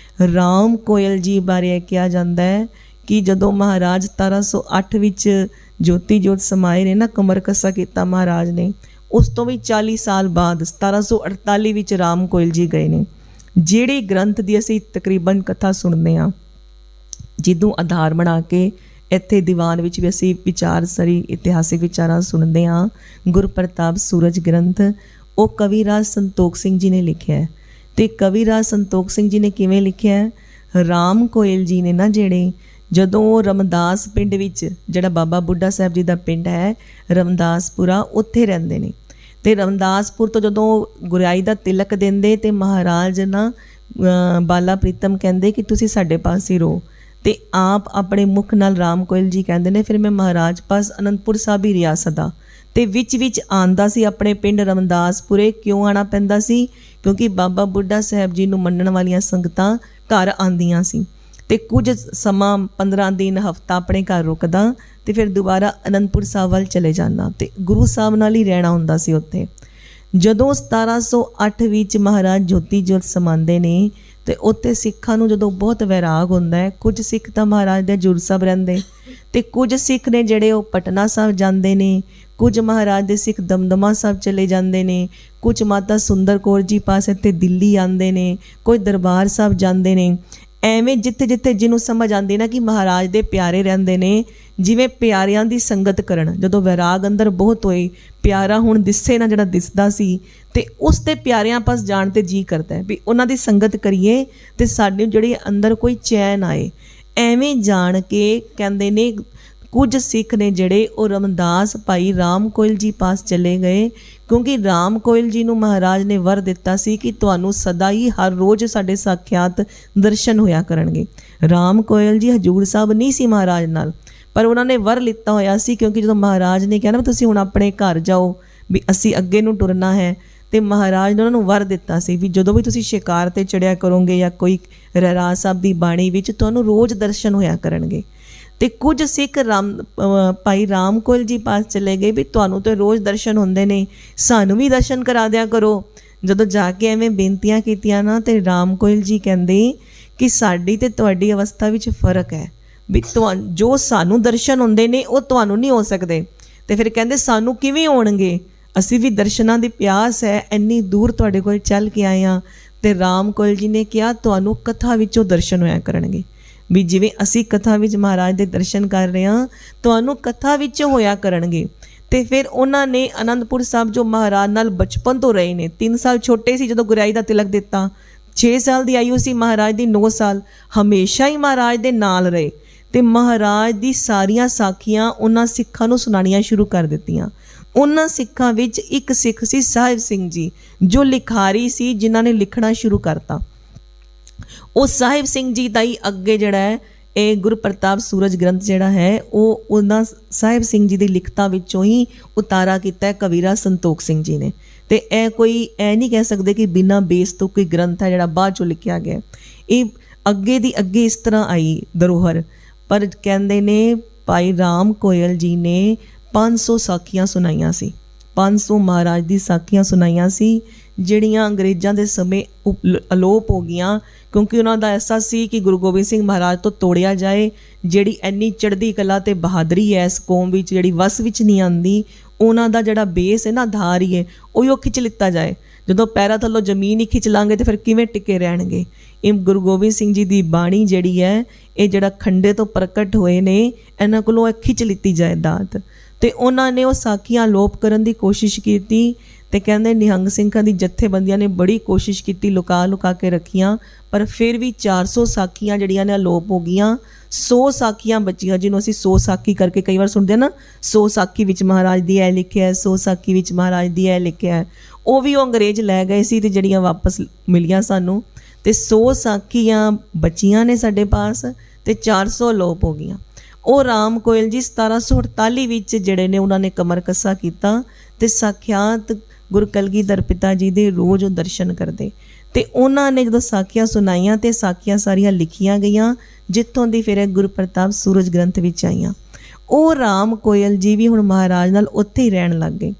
ਰਾਮ ਕੋਇਲ ਜੀ ਬਾਰੇ ਕਿਹਾ ਜਾਂਦਾ ਹੈ ਕਿ ਜਦੋਂ ਮਹਾਰਾਜ 1708 ਵਿੱਚ ਜੋਤੀ ਜੋਤ ਸਮਾਏ ਨੇ ਨਾ, ਕਮਰ ਕੱਸਾ ਕੀਤਾ ਮਹਾਰਾਜ ਨੇ, ਉਸ ਤੋਂ ਵੀ 40 ਸਾਲ ਬਾਅਦ 1748 ਵਿੱਚ ਰਾਮ ਕੋਇਲ ਜੀ ਗਏ ਨੇ। ਜਿਹੜੇ ਗ੍ਰੰਥ ਦੀ ਅਸੀਂ ਤਕਰੀਬਨ ਕਥਾ ਸੁਣਦੇ ਹਾਂ, ਜਿਹਨੂੰ ਆਧਾਰ ਬਣਾ ਕੇ ਇੱਥੇ ਦੀਵਾਨ ਵਿੱਚ ਵੀ ਅਸੀਂ ਵਿਚਾਰਸਰੀ ਇਤਿਹਾਸਿਕ ਵਿਚਾਰਾਂ ਸੁਣਦੇ ਹਾਂ, ਗੁਰਪ੍ਰਤਾਪ ਸੂਰਜ ਗ੍ਰੰਥ, ਉਹ ਕਵੀਰਾਜ ਸੰਤੋਖ ਸਿੰਘ ਜੀ ਨੇ ਲਿਖਿਆ ਹੈ। ਤੇ ਕਵੀਰਾਜ ਸੰਤੋਖ ਸਿੰਘ ਜੀ ਨੇ ਕਿਵੇਂ ਲਿਖਿਆ ਹੈ? ਰਾਮ ਕੋਇਲ ਜੀ ਨੇ ਨਾ ਜਿਹੜੇ, ਜਦੋਂ ਉਹ ਰਮਦਾਸ ਪਿੰਡ ਵਿੱਚ, ਜਿਹੜਾ ਬਾਬਾ ਬੁੱਢਾ ਸਾਹਿਬ ਜੀ ਦਾ ਪਿੰਡ ਹੈ ਰਮਦਾਸਪੁਰਾ, ਉੱਥੇ ਰਹਿੰਦੇ ਨੇ। ਤੇ ਰਮਦਾਸਪੁਰ ਤੋਂ ਜਦੋਂ ਗੁਰਿਆਈ ਦਾ ਤਿਲਕ ਦਿੰਦੇ ਤੇ ਮਹਾਰਾਜ ਨਾ ਬਾਲਾ ਪ੍ਰੀਤਮ ਕਹਿੰਦੇ ਕਿ ਤੁਸੀਂ ਸਾਡੇ ਪਾਸ ਹੀ ਰਹੋ। ਤੇ ਆਪ ਆਪਣੇ ਮੁਖ ਨਾਲ ਰਾਮ ਕੋਇਲ ਜੀ ਕਹਿੰਦੇ ਨੇ ਫਿਰ ਮੈਂ ਮਹਾਰਾਜ ਪਾਸ ਅਨੰਦਪੁਰ ਸਾਹਿਬ ਹੀ ਰਿਹਾ ਸਦਾ। ਤੇ ਵਿੱਚ ਆਉਂਦਾ ਸੀ ਆਪਣੇ ਪਿੰਡ ਰਮਦਾਸਪੁਰੇ। ਕਿਉਂ ਆਉਣਾ ਪੈਂਦਾ ਸੀ? ਕਿਉਂਕਿ ਬਾਬਾ ਬੁੱਢਾ ਸਾਹਿਬ ਜੀ ਨੂੰ ਮੰਨਣ ਵਾਲੀਆਂ ਸੰਗਤਾਂ ਘਰ ਆਉਂਦੀਆਂ ਸੀ ਤੇ ਕੁਝ ਸਮਾਂ 15 ਦਿਨ ਹਫ਼ਤਾ ਆਪਣੇ ਘਰ ਰੁਕਦਾ ਤੇ ਫਿਰ ਦੁਬਾਰਾ ਅਨੰਦਪੁਰ ਸਾਹਿਬ ਵੱਲ ਚਲੇ ਜਾਣਾ ਤੇ ਗੁਰੂ ਸਾਹਿਬ ਨਾਲ ਹੀ ਰਹਿਣਾ ਹੁੰਦਾ ਸੀ ਉੱਥੇ। ਜਦੋਂ 1708 ਵਿੱਚ ਮਹਾਰਾਜ ਜੋਤੀ ਜੋਤ ਸਮਾਉਂਦੇ ਨੇ ਤੇ ਉੱਥੇ ਸਿੱਖਾਂ ਨੂੰ ਜਦੋਂ ਬਹੁਤ ਵੈਰਾਗ ਹੁੰਦਾ ਹੈ, ਕੁਝ ਸਿੱਖ ਤਾਂ ਮਹਾਰਾਜ ਦੇ ਹਜ਼ੂਰ ਸਾਹਿਬ ਰਹਿੰਦੇ ਤੇ ਕੁਝ ਸਿੱਖ ਨੇ ਜਿਹੜੇ ਉਹ ਪਟਨਾ ਸਾਹਿਬ ਜਾਂਦੇ ਨੇ, ਕੁਝ ਮਹਾਰਾਜ ਦੇ ਸਿੱਖ ਦਮਦਮਾ ਸਾਹਿਬ ਚਲੇ ਜਾਂਦੇ ਨੇ, ਕੁਝ ਮਾਤਾ ਸੁੰਦਰ ਕੌਰ ਜੀ ਪਾਸ ਇੱਥੇ ਦਿੱਲੀ ਆਉਂਦੇ ਨੇ, ਕੋਈ ਦਰਬਾਰ ਸਾਹਿਬ ਜਾਂਦੇ ਨੇ। ਐਵੇਂ ਜਿੱਥੇ ਜਿੱਥੇ ਜਿਹਨੂੰ ਸਮਝ ਆਉਂਦੀ ਨਾ ਕਿ ਮਹਾਰਾਜ ਦੇ ਪਿਆਰੇ ਰਹਿੰਦੇ ਨੇ, ਜਿਵੇਂ ਪਿਆਰਿਆਂ ਦੀ ਸੰਗਤ ਕਰਨ, ਜਦੋਂ ਵੈਰਾਗ ਅੰਦਰ ਬਹੁਤ ਹੋਏ, ਪਿਆਰਾ ਹੁਣ ਦਿਸੇ ਨਾ ਜਿਹੜਾ ਦਿਸਦਾ ਸੀ, ਤੇ ਉਸ ਤੇ ਪਿਆਰਿਆਂ ਪਾਸ ਜਾਣ ਤੇ ਜੀ ਕਰਦਾ ਹੈ ਵੀ ਉਹਨਾਂ ਦੀ ਸੰਗਤ ਕਰੀਏ ਤੇ ਸਾਡੇ ਜਿਹੜੀ ਅੰਦਰ ਕੋਈ ਚੈਨ ਆਏ। ਐਵੇਂ ਜਾਣ ਕੇ ਕਹਿੰਦੇ ਨੇ ਕੁਝ ਸਿੱਖ ਨੇ ਜਿਹੜੇ ਉਹ ਰਮਦਾਸ ਭਾਈ ਰਾਮ ਕੋਇਲ ਜੀ ਪਾਸ ਚਲੇ ਗਏ, ਕਿਉਂਕਿ ਰਾਮ ਕੋਇਲ ਜੀ ਨੂੰ ਮਹਾਰਾਜ ਨੇ ਵਰ ਦਿੱਤਾ ਸੀ ਕਿ ਤੁਹਾਨੂੰ ਸਦਾ ਹੀ ਹਰ ਰੋਜ਼ ਸਾਡੇ ਸਾਖਿਆਤ ਦਰਸ਼ਨ ਹੋਇਆ ਕਰਨਗੇ। ਰਾਮ ਕੋਇਲ ਜੀ ਹਜੂਰ ਸਾਹਿਬ ਨਹੀਂ ਸੀ ਮਹਾਰਾਜ ਨਾਲ, ਪਰ ਉਹਨਾਂ ਨੇ ਵਰ ਲਿੱਤਾ ਹੋਇਆ ਸੀ, ਕਿਉਂਕਿ ਜਦੋਂ ਮਹਾਰਾਜ ਨੇ ਕਿਹਾ ਨਾ ਤੁਸੀਂ ਹੁਣ ਆਪਣੇ ਘਰ ਜਾਓ ਵੀ ਅਸੀਂ ਅੱਗੇ ਨੂੰ ਟੁਰਨਾ ਹੈ, ਤੇ ਮਹਾਰਾਜ ਨੇ ਉਹਨਾਂ ਨੂੰ ਵਰ ਦਿੱਤਾ ਸੀ ਵੀ ਜਦੋਂ ਵੀ ਤੁਸੀਂ ਸ਼ਿਕਾਰ 'ਤੇ ਚੜਿਆ ਕਰੋਗੇ ਜਾਂ ਕੋਈ ਰਹਿਰਾਸ ਸਾਹਿਬ ਦੀ ਬਾਣੀ ਵਿੱਚ ਤੁਹਾਨੂੰ ਰੋਜ਼ ਦਰਸ਼ਨ ਹੋਇਆ ਕਰਨਗੇ। ਤੇ ਕੁਝ ਸਿੱਖ ਭਾਈ ਰਾਮ ਕੋਇਲ ਜੀ ਪਾਸ ਚਲੇ ਗਏ ਵੀ ਤੁਹਾਨੂੰ ਤਾਂ ਰੋਜ਼ ਦਰਸ਼ਨ ਹੁੰਦੇ ਨੇ, ਸਾਨੂੰ ਵੀ ਦਰਸ਼ਨ ਕਰਾ ਦਿਆ ਕਰੋ। ਜਦੋਂ ਜਾ ਕੇ ਐਵੇਂ ਬੇਨਤੀਆਂ ਕੀਤੀਆਂ ਨਾ, ਤੇ ਰਾਮ ਕੋਇਲ ਜੀ ਕਹਿੰਦੇ ਕਿ ਸਾਡੀ ਤੇ ਤੁਹਾਡੀ ਅਵਸਥਾ ਵਿੱਚ ਫਰਕ ਹੈ ਵੀ ਜੋ ਸਾਨੂੰ ਦਰਸ਼ਨ ਹੁੰਦੇ ਨੇ ਉਹ ਤੁਹਾਨੂੰ ਨਹੀਂ ਹੋ ਸਕਦੇ। ਤੇ ਫਿਰ ਕਹਿੰਦੇ ਸਾਨੂੰ ਕਿਵੇਂ ਹੋਣਗੇ, ਅਸੀਂ ਵੀ ਦਰਸ਼ਨਾਂ ਦੀ ਪਿਆਸ ਹੈ, ਇੰਨੀ ਦੂਰ ਤੁਹਾਡੇ ਕੋਲ ਚੱਲ ਕੇ ਆਏ ਹਾਂ। ਤੇ ਰਾਮ ਕੋਇਲ ਜੀ ਨੇ ਕਿਹਾ ਤੁਹਾਨੂੰ ਕਥਾ ਵਿੱਚੋਂ ਦਰਸ਼ਨ ਹੋਇਆ ਕਰਨਗੇ, ਵੀ ਜਿਵੇਂ ਅਸੀਂ ਕਥਾ ਵਿੱਚ ਮਹਾਰਾਜ ਦੇ ਦਰਸ਼ਨ ਕਰ ਰਹੇ ਹਾਂ, ਤੁਹਾਨੂੰ ਕਥਾ ਵਿੱਚ ਹੋਇਆ ਕਰਨਗੇ। ਤੇ ਫਿਰ ਉਹਨਾਂ ਨੇ ਅਨੰਦਪੁਰ ਸਾਹਿਬ ਜੋ ਮਹਾਰਾਜ ਨਾਲ ਬਚਪਨ ਤੋਂ ਰਹੇ ਨੇ, 3 ਸਾਲ ਛੋਟੇ ਸੀ ਜਦੋਂ ਗੁਰਿਆਈ ਦਾ ਤਿਲਕ ਦਿੱਤਾ, 6 ਸਾਲ ਦੀ ਆਯੂ ਸੀ ਮਹਾਰਾਜ ਦੀ, 9 ਸਾਲ ਹਮੇਸ਼ਾ ਹੀ ਮਹਾਰਾਜ ਦੇ ਨਾਲ ਰਹੇ। ਤੇ ਮਹਾਰਾਜ ਦੀ ਸਾਰੀਆਂ ਸਾਖੀਆਂ ਉਹਨਾਂ ਸਿੱਖਾਂ ਨੂੰ ਸੁਣਾਉਣੀਆਂ ਸ਼ੁਰੂ ਕਰ ਦਿੱਤੀਆਂ। ਉਹਨਾਂ ਸਿੱਖਾਂ ਵਿੱਚ ਇੱਕ ਸਿੱਖ ਸੀ ਸਾਹਿਬ ਸਿੰਘ ਜੀ, ਜੋ ਲਿਖਾਰੀ ਸੀ, ਜਿਨ੍ਹਾਂ ਨੇ ਲਿਖਣਾ ਸ਼ੁਰੂ ਕਰਤਾ। ਉਹ ਸਾਹਿਬ ਸਿੰਘ ਜੀ ਦਾ ਹੀ ਅੱਗੇ ਜਿਹੜਾ ਹੈ ਇਹ ਗੁਰੂ ਪ੍ਰਤਾਪ ਸੂਰਜ ਗ੍ਰੰਥ ਜਿਹੜਾ ਹੈ ਉਹ ਉਹਨਾਂ ਸਾਹਿਬ ਸਿੰਘ ਜੀ ਦੀ ਲਿਖਤਾਂ ਵਿੱਚੋਂ ਹੀ ਉਤਾਰਾ ਕੀਤਾ ਹੈ ਕਵੀਰਾ ਸੰਤੋਖ ਸਿੰਘ ਜੀ ਨੇ। ਤੇ ਇਹ ਕੋਈ ਇਹ ਨਹੀਂ ਕਹਿ ਸਕਦੇ ਕਿ ਬਿਨਾਂ ਬੇਸ ਤੋਂ ਕੋਈ ਗ੍ਰੰਥ ਹੈ ਜਿਹੜਾ ਬਾਅਦ ਚੋਂ ਲਿਖਿਆ ਗਿਆ। ਇਹ ਅੱਗੇ ਦੀ ਅੱਗੇ ਇਸ ਤਰ੍ਹਾਂ ਆਈ ਧਰੋਹਰ। ਪਰ ਕਹਿੰਦੇ ਨੇ ਭਾਈ ਰਾਮ ਕੋਇਲ ਜੀ ਨੇ 500 ਸਾਖੀਆਂ ਸੁਣਾਈਆਂ ਸੀ, 500 ਮਹਾਰਾਜ ਦੀ ਸਾਖੀਆਂ ਸੁਣਾਈਆਂ ਸੀ, ਜਿਹੜੀਆਂ ਅੰਗਰੇਜ਼ਾਂ ਦੇ ਸਮੇਂ ਅਲੋਪ ਹੋ ਗਈਆਂ, ਕਿਉਂਕਿ ਉਹਨਾਂ ਦਾ ਐਸਾ ਸੀ ਕਿ ਗੁਰੂ ਗੋਬਿੰਦ ਸਿੰਘ ਮਹਾਰਾਜ ਤੋਂ ਤੋੜਿਆ ਜਾਏ। ਜਿਹੜੀ ਇੰਨੀ ਚੜ੍ਹਦੀ ਕਲਾ ਤੇ ਬਹਾਦਰੀ ਹੈ ਇਸ ਕੌਮ ਵਿੱਚ, ਜਿਹੜੀ ਵਸ ਵਿੱਚ ਨਹੀਂ ਆਉਂਦੀ, ਉਹਨਾਂ ਦਾ ਜਿਹੜਾ ਬੇਸ ਹੈ ਨਾ, ਆਧਾਰ ਹੀ ਹੈ, ਉਹ ਖਿੱਚ ਲਿੱਤਾ ਜਾਏ। ਜਦੋਂ ਪੈਰਾਂ ਥੱਲੋਂ ਜ਼ਮੀਨ ਹੀ ਖਿੱਚ ਲਾਂਗੇ ਤਾਂ ਫਿਰ ਕਿਵੇਂ ਟਿਕੇ ਰਹਿਣਗੇ। ਇਹ ਗੁਰੂ ਗੋਬਿੰਦ ਸਿੰਘ ਜੀ ਦੀ ਬਾਣੀ ਜਿਹੜੀ ਹੈ, ਇਹ ਜਿਹੜਾ ਖੰਡੇ ਤੋਂ ਪ੍ਰਗਟ ਹੋਏ ਨੇ, ਇਹਨਾਂ ਕੋਲੋਂ ਇਹ ਖਿੱਚ ਲਿੱਤੀ ਜਾਏ ਦਾਤ। ਤੇ ਉਹਨਾਂ ਨੇ ਉਹ ਸਾਖੀਆਂ ਅਲੋਪ ਕਰਨ ਦੀ ਕੋਸ਼ਿਸ਼ ਕੀਤੀ। ਤੇ ਕਹਿੰਦੇ ਨਿਹੰਗ ਸਿੰਘਾਂ ਦੀ ਜਥੇਬੰਦੀਆਂ ਨੇ ਬੜੀ ਕੋਸ਼ਿਸ਼ ਕੀਤੀ, ਲੁਕਾ ਲੁਕਾ ਕੇ ਰੱਖੀਆਂ, ਪਰ ਫਿਰ ਵੀ 400 ਸਾਖੀਆਂ ਜਿਹੜੀਆਂ ਨੇ ਅਲੋਪ ਹੋ ਗਈਆਂ। 100 ਸਾਖੀਆਂ ਬਚੀਆਂ, ਜਿਹਨੂੰ ਅਸੀਂ 100 ਸਾਖੀ ਕਰਕੇ ਕਈ ਵਾਰ ਸੁਣਦੇ ਹਾਂ ਨਾ, 100 ਸਾਖੀ ਵਿੱਚ ਮਹਾਰਾਜ ਦੀ ਇਹ ਲਿਖਿਆ, 100 ਸਾਖੀ ਵਿੱਚ ਮਹਾਰਾਜ ਦੀ ਇਹ ਲਿਖਿਆ। ਉਹ ਵੀ ਉਹ ਅੰਗਰੇਜ਼ ਲੈ ਗਏ ਸੀ ਤੇ ਜਿਹੜੀਆਂ ਵਾਪਸ ਮਿਲੀਆਂ ਸਾਨੂੰ। ਤੇ 100 ਸਾਖੀਆਂ ਬਚੀਆਂ ਨੇ ਸਾਡੇ ਪਾਸ ਤੇ 400 ਅਲੋਪ ਹੋ ਗਈਆਂ। ਉਹ ਰਾਮ ਕੋਇਲ ਜੀ 1748 ਵਿੱਚ ਜਿਹੜੇ ਨੇ ਉਹਨਾਂ ਨੇ ਕਮਰ ਕੱਸਾ ਕੀਤਾ ਤੇ ਸਾਖਿਆਤ ਗੁਰੂ ਕਲਗੀਧਰ ਪਿਤਾ ਜੀ ਦੇ ਰੋਜ਼ ਉਹ ਦਰਸ਼ਨ ਕਰਦੇ। ਤੇ ਉਹਨਾਂ ਨੇ ਜਦੋਂ ਸਾਖੀਆਂ ਸੁਣਾਈਆਂ ਤੇ ਸਾਖੀਆਂ ਸਾਰੀਆਂ ਲਿਖੀਆਂ ਗਈਆਂ, ਜਿੱਥੋਂ ਦੀ ਫਿਰ ਗੁਰੂ ਪ੍ਰਤਾਪ ਸੂਰਜ ਗ੍ਰੰਥ ਵਿੱਚ ਆਈਆਂ। ਉਹ ਰਾਮ ਕੋਇਲ ਜੀ ਵੀ ਹੁਣ ਮਹਾਰਾਜ ਨਾਲ ਉੱਥੇ ਹੀ ਰਹਿਣ ਲੱਗ ਗਏ।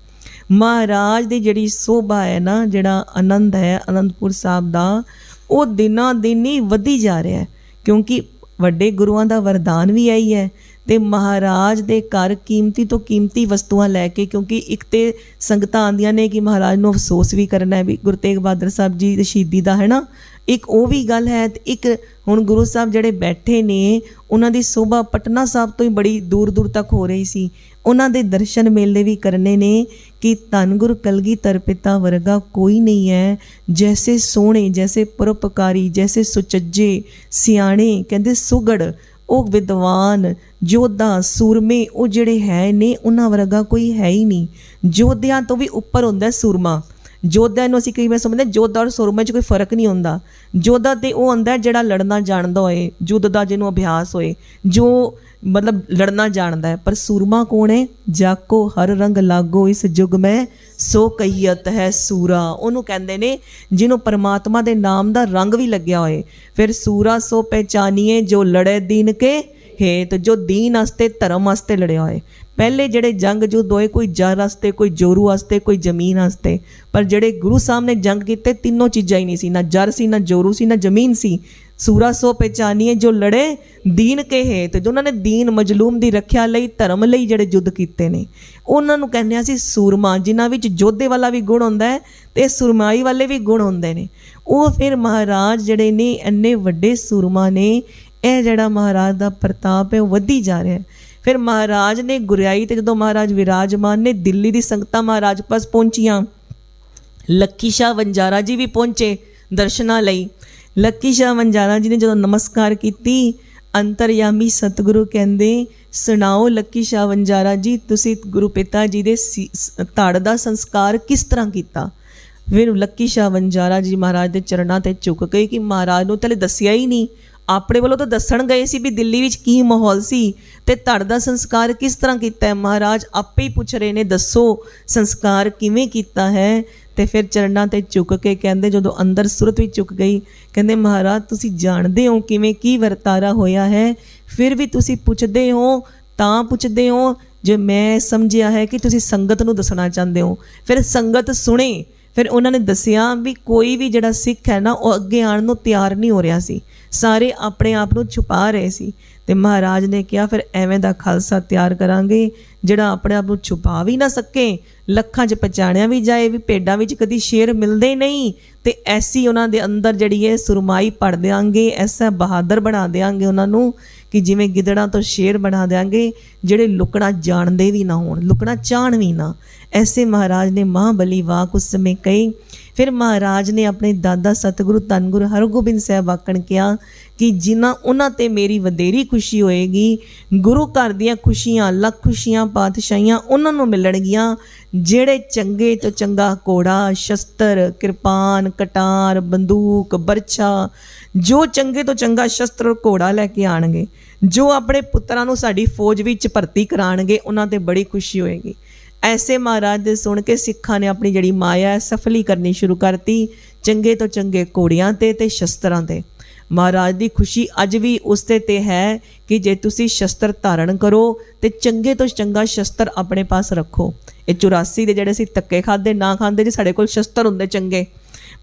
ਮਹਾਰਾਜ ਦੀ ਜਿਹੜੀ ਸੋਭਾ ਹੈ ਨਾ, ਜਿਹੜਾ ਆਨੰਦ ਹੈ ਅਨੰਦਪੁਰ ਸਾਹਿਬ ਦਾ, ਉਹ ਦਿਨਾਂ ਦਿਨ ਹੀ ਵਧੀ ਜਾ ਰਿਹਾ ਹੈ, ਕਿਉਂਕਿ ਵੱਡੇ ਗੁਰੂਆਂ ਦਾ ਵਰਦਾਨ ਵੀ ਆਈ ਹੈ। ਤੇ ਮਹਾਰਾਜ ਦੇ ਘਰ ਕੀਮਤੀ ਤੋਂ ਕੀਮਤੀ ਵਸਤੂਆਂ ਲੈ ਕੇ, ਕਿਉਂਕਿ ਇੱਕ ਤੇ ਸੰਗਤਾਂ ਆਉਂਦੀਆਂ ਨੇ ਕਿ ਮਹਾਰਾਜ ਨੂੰ ਅਫਸੋਸ ਵੀ ਕਰਨਾ ਹੈ ਵੀ ਗੁਰੂ ਤੇਗ ਬਹਾਦਰ ਸਾਹਿਬ ਜੀ ਦੀ ਸ਼ਹੀਦੀ ਦਾ, ਹੈ ਨਾ, ਇੱਕ ਉਹ ਵੀ ਗੱਲ ਹੈ। ਤੇ ਇੱਕ ਹੁਣ ਗੁਰੂ ਸਾਹਿਬ ਜਿਹੜੇ ਬੈਠੇ ਨੇ, ਉਹਨਾਂ ਦੀ ਸੋਭਾ ਪਟਨਾ ਸਾਹਿਬ ਤੋਂ ਹੀ ਬੜੀ ਦੂਰ ਦੂਰ ਤੱਕ ਹੋ ਰਹੀ ਸੀ। ਉਹਨਾਂ ਦੇ ਦਰਸ਼ਨ ਮੇਲੇ ਵੀ ਕਰਨੇ ਨੇ ਕਿ ਧੰਨ ਗੁਰੂ ਕਲਗੀਧਰ ਪਿਤਾ ਵਰਗਾ ਕੋਈ ਨਹੀਂ ਹੈ। ਜੈਸੇ ਸੋਹਣੇ, ਜੈਸੇ ਪਰਉਪਕਾਰੀ, ਜੈਸੇ ਸੁਚੱਜੇ ਸਿਆਣੇ, ਕਹਿੰਦੇ ਸੁਗੜ, ਉਹ ਵਿਦਵਾਨ ਯੋਧਾ ਸੂਰਮੇ, ਉਹ ਜਿਹੜੇ ਹੈ ਨੇ, ਉਹਨਾਂ ਵਰਗਾ ਕੋਈ ਹੈ ਹੀ ਨਹੀਂ। ਯੋਧਿਆਂ ਤੋਂ ਵੀ ਉੱਪਰ ਹੁੰਦਾ ਸੂਰਮਾ। ਯੋਧਾ ਨੂੰ ਅਸੀਂ ਕਈ ਵਾਰ ਸਮਝਦੇ ਯੋਧਾ ਔਰ ਸੂਰਮੇ 'ਚ ਕੋਈ ਫਰਕ ਨਹੀਂ ਹੁੰਦਾ। ਯੋਧਾ ਤੇ ਉਹ ਹੁੰਦਾ ਜਿਹੜਾ ਲੜਨਾ ਜਾਣਦਾ ਹੋਏ, ਯੁੱਧ ਦਾ ਜਿਹਨੂੰ ਅਭਿਆਸ ਹੋਏ, ਜੋ ਮਤਲਬ ਲੜਨਾ ਜਾਣਦਾ ਹੈ। ਪਰ ਸੂਰਮਾ ਕੌਣ ਹੈ? ਜਾਕੋ ਹਰ ਰੰਗ ਲਾਗੋ ਇਸ ਯੁੱਗ ਮੈਂ ਸੋ ਕਹੀਅਤ ਹੈ ਸੂਰਾ, ਉਹਨੂੰ ਕਹਿੰਦੇ ਨੇ ਜਿਹਨੂੰ ਪਰਮਾਤਮਾ ਦੇ ਨਾਮ ਦਾ ਰੰਗ ਵੀ ਲੱਗਿਆ ਹੋਏ। ਫਿਰ ਸੂਰਾ ਸੋ ਪਹਿਚਾਨੀਏ ਜੋ ਲੜੇ ਦੀਨ ਕੇ ਹੇਤ, ਜੋ ਦੀਨ ਵਾਸਤੇ ਧਰਮ ਵਾਸਤੇ ਲੜਿਆ ਹੋਏ। ਪਹਿਲੇ ਜਿਹੜੇ ਜੰਗ ਯੁੱਧ ਹੋਏ, ਕੋਈ ਜਰ ਵਾਸਤੇ, ਕੋਈ ਜੋਰੂ ਵਾਸਤੇ, ਕੋਈ ਜ਼ਮੀਨ ਵਾਸਤੇ, ਪਰ ਜਿਹੜੇ ਗੁਰੂ ਸਾਹਿਬ ਨੇ ਜੰਗ ਕੀਤੇ, ਤਿੰਨੋਂ ਚੀਜ਼ਾਂ ਹੀ ਨਹੀਂ ਸੀ, ਨਾ ਜਰ ਸੀ, ਨਾ ਜੋਰੂ ਸੀ, ਨਾ ਜ਼ਮੀਨ ਸੀ। ਸੂਰਾ ਸੋ ਪਹਿਚਾਨੀਏ ਜੋ ਲੜੇ ਦੀਨ ਕੇ ਹੇਤ, ਜੋ ਉਹਨਾਂ ਨੇ ਦੀਨ ਮਜਲੂਮ ਦੀ ਰੱਖਿਆ ਲਈ, ਧਰਮ ਲਈ ਜਿਹੜੇ ਯੁੱਧ ਕੀਤੇ ਨੇ, ਉਹਨਾਂ ਨੂੰ ਕਹਿੰਦੇ ਆ ਸੀ ਸੂਰਮਾ, ਜਿਨ੍ਹਾਂ ਵਿੱਚ ਯੋਧੇ ਵਾਲਾ ਵੀ ਗੁਣ ਹੁੰਦਾ ਹੈ ਤੇ ਸੁਰਮਾਈ ਵਾਲੇ ਵੀ ਗੁਣ ਹੁੰਦੇ ਨੇ। ਉਹ ਫਿਰ ਮਹਾਰਾਜ ਜਿਹੜੇ ਨੇ ਇੰਨੇ ਵੱਡੇ ਸੂਰਮਾ ਨੇ। ਇਹ ਜਿਹੜਾ ਮਹਾਰਾਜ ਦਾ ਪ੍ਰਤਾਪ ਹੈ ਉਹ ਵਧੀ ਜਾ ਰਿਹਾ। ਫਿਰ ਮਹਾਰਾਜ ਨੇ ਗੁਰਿਆਈ ਤੇ ਜਦੋਂ ਮਹਾਰਾਜ ਵਿਰਾਜਮਾਨ ਨੇ, ਦਿੱਲੀ ਦੀ ਸੰਗਤਾਂ ਮਹਾਰਾਜ ਪਾਸ ਪਹੁੰਚੀਆਂ। ਲੱਕੀ ਸ਼ਾਹ ਵਣਜਾਰਾ ਜੀ ਵੀ ਪਹੁੰਚੇ ਦਰਸ਼ਨਾਂ ਲਈ। ਲੱਕੀ ਸ਼ਾਹ ਵਣਜਾਰਾ ਜੀ ਨੇ ਜਦੋਂ ਨਮਸਕਾਰ ਕੀਤੀ, ਅੰਤਰਯਾਮੀ ਸਤਿਗੁਰੂ ਕਹਿੰਦੇ, ਸੁਣਾਓ ਲੱਕੀ ਸ਼ਾਹ ਵਣਜਾਰਾ ਜੀ, ਤੁਸੀਂ ਗੁਰੂ ਪਿਤਾ ਜੀ ਦੇ ਧੜ ਦਾ ਸੰਸਕਾਰ ਕਿਸ ਤਰ੍ਹਾਂ ਕੀਤਾ? ਫਿਰ ਲੱਕੀ ਸ਼ਾਹ ਵਣਜਾਰਾ ਜੀ ਮਹਾਰਾਜ ਦੇ ਚਰਨਾਂ ਤੇ ਝੁਕ ਗਏ ਕਿ ਮਹਾਰਾਜ ਨੂੰ ਪਹਿਲੇ ਦੱਸਿਆ ਹੀ ਨਹੀਂ। ਆਪਣੇ ਵੱਲੋਂ ਤਾਂ ਦੱਸਣ ਗਏ ਸੀ ਵੀ ਦਿੱਲੀ ਵਿੱਚ ਕੀ ਮਾਹੌਲ ਸੀ ਤੇ ਧੜ ਦਾ ਸੰਸਕਾਰ ਕਿਸ ਤਰ੍ਹਾਂ ਕੀਤਾ ਹੈ। ਮਹਾਰਾਜ ਆਪੇ ਹੀ ਪੁੱਛ ਰਹੇ ਨੇ, ਦੱਸੋ ਸੰਸਕਾਰ ਕਿਵੇਂ ਕੀਤਾ ਹੈ। ਤੇ ਫਿਰ ਚਰਨਾਂ ਤੇ ਝੁਕ ਕੇ ਕਹਿੰਦੇ, ਜਦੋਂ ਅੰਦਰ ਸੁਰਤ ਵੀ ਝੁਕ ਗਈ, ਕਹਿੰਦੇ ਮਹਾਰਾਜ ਤੁਸੀਂ ਜਾਣਦੇ ਹੋ ਕਿਵੇਂ ਕੀ ਵਰਤਾਰਾ ਹੋਇਆ ਹੈ, ਫਿਰ ਵੀ ਤੁਸੀਂ ਪੁੱਛਦੇ ਹੋ, ਤਾਂ ਪੁੱਛਦੇ ਹੋ ਜੇ ਮੈਂ ਸਮਝਿਆ ਹੈ ਕਿ ਤੁਸੀਂ ਸੰਗਤ ਨੂੰ ਦੱਸਣਾ ਚਾਹੁੰਦੇ ਹੋ। ਫਿਰ ਸੰਗਤ ਸੁਣੇ। ਫਿਰ ਉਹਨਾਂ ਨੇ ਦੱਸਿਆ ਵੀ ਕੋਈ ਵੀ ਜਿਹੜਾ ਸਿੱਖ ਹੈ ਨਾ, ਉਹ ਅੱਗੇ ਆਉਣ ਨੂੰ ਤਿਆਰ ਨਹੀਂ ਹੋ ਰਿਹਾ ਸੀ, ਸਾਰੇ ਆਪਣੇ ਆਪ ਨੂੰ ਛੁਪਾ ਰਹੇ ਸੀ। ਤੇ ਮਹਾਰਾਜ ਨੇ ਕਿਹਾ ਫਿਰ ਐਵੇਂ ਦਾ ਖਾਲਸਾ ਤਿਆਰ ਕਰਾਂਗੇ ਜਿਹੜਾ ਆਪਣੇ ਆਪ ਨੂੰ ਛੁਪਾ ਵੀ ਨਾ ਸਕੇ, ਲੱਖਾਂ 'ਚ ਪਛਾਣਿਆ ਵੀ ਜਾਏ ਵੀ ਭੇਡਾਂ ਵਿੱਚ ਕਦੀ ਸ਼ੇਰ ਮਿਲਦੇ ਨਹੀਂ। ਤੇ ਐਸੀ ਉਹਨਾਂ ਦੇ ਅੰਦਰ ਜਿਹੜੀ ਹੈ ਸੁਰਮਾਈ ਪੜ ਦਿਆਂਗੇ, ਐਸਾ ਬਹਾਦਰ ਬਣਾ ਦਿਆਂਗੇ ਉਹਨਾਂ ਨੂੰ ਕਿ ਜਿਵੇਂ ਗਿੱਦੜਾਂ ਤੋਂ ਸ਼ੇਰ ਬਣਾ ਦਿਆਂਗੇ, ਜਿਹੜੇ ਲੁਕਣਾ ਜਾਣਦੇ ਵੀ ਨਾ ਹੋਣ, ਲੁਕਣਾ ਚਾਹਣ ਵੀ ਨਾ। ਐਸੇ ਮਹਾਰਾਜ ਨੇ ਮਹਾਂਬਲੀ ਵਾਕ ਉਸ ਸਮੇਂ ਕਹੀ। फिर महाराज ने अपने दादा सतगुरु धन गुरु हरगोबिंद साहब आखण किया कि जिन्ना उन्हां ते मेरी वधेरी खुशी होएगी, गुरु घर दियां खुशियां लख खुशियां पातशाहियां उन्हां नूं मिलणगियां ਜਿਹੜੇ चंगे तो चंगा घोड़ा शस्त्र किरपान कटार बंदूक बरछा जो चंगे तो चंगा शस्त्र घोड़ा लैके आणगे, जो अपने पुत्रां नूं साडी फौज विच भर्ती कराणगे उन्हां ते बड़ी खुशी होएगी। ऐसे महाराज दे सुन के सिखां ने अपनी जिहड़ी माया है सफली करनी शुरू करती, चंगे तो चंगे घोड़ियां ते शस्त्रां ते। महाराज की खुशी अज भी उसते ते है कि जे तुसी शस्त्र धारण करो तो चंगे तो चंगा शस्त्र अपने पास रखो। ये 84 के जेडे धक्के खाते ना खाते जी साढ़े कोल शस्त्र होंदे चंगे।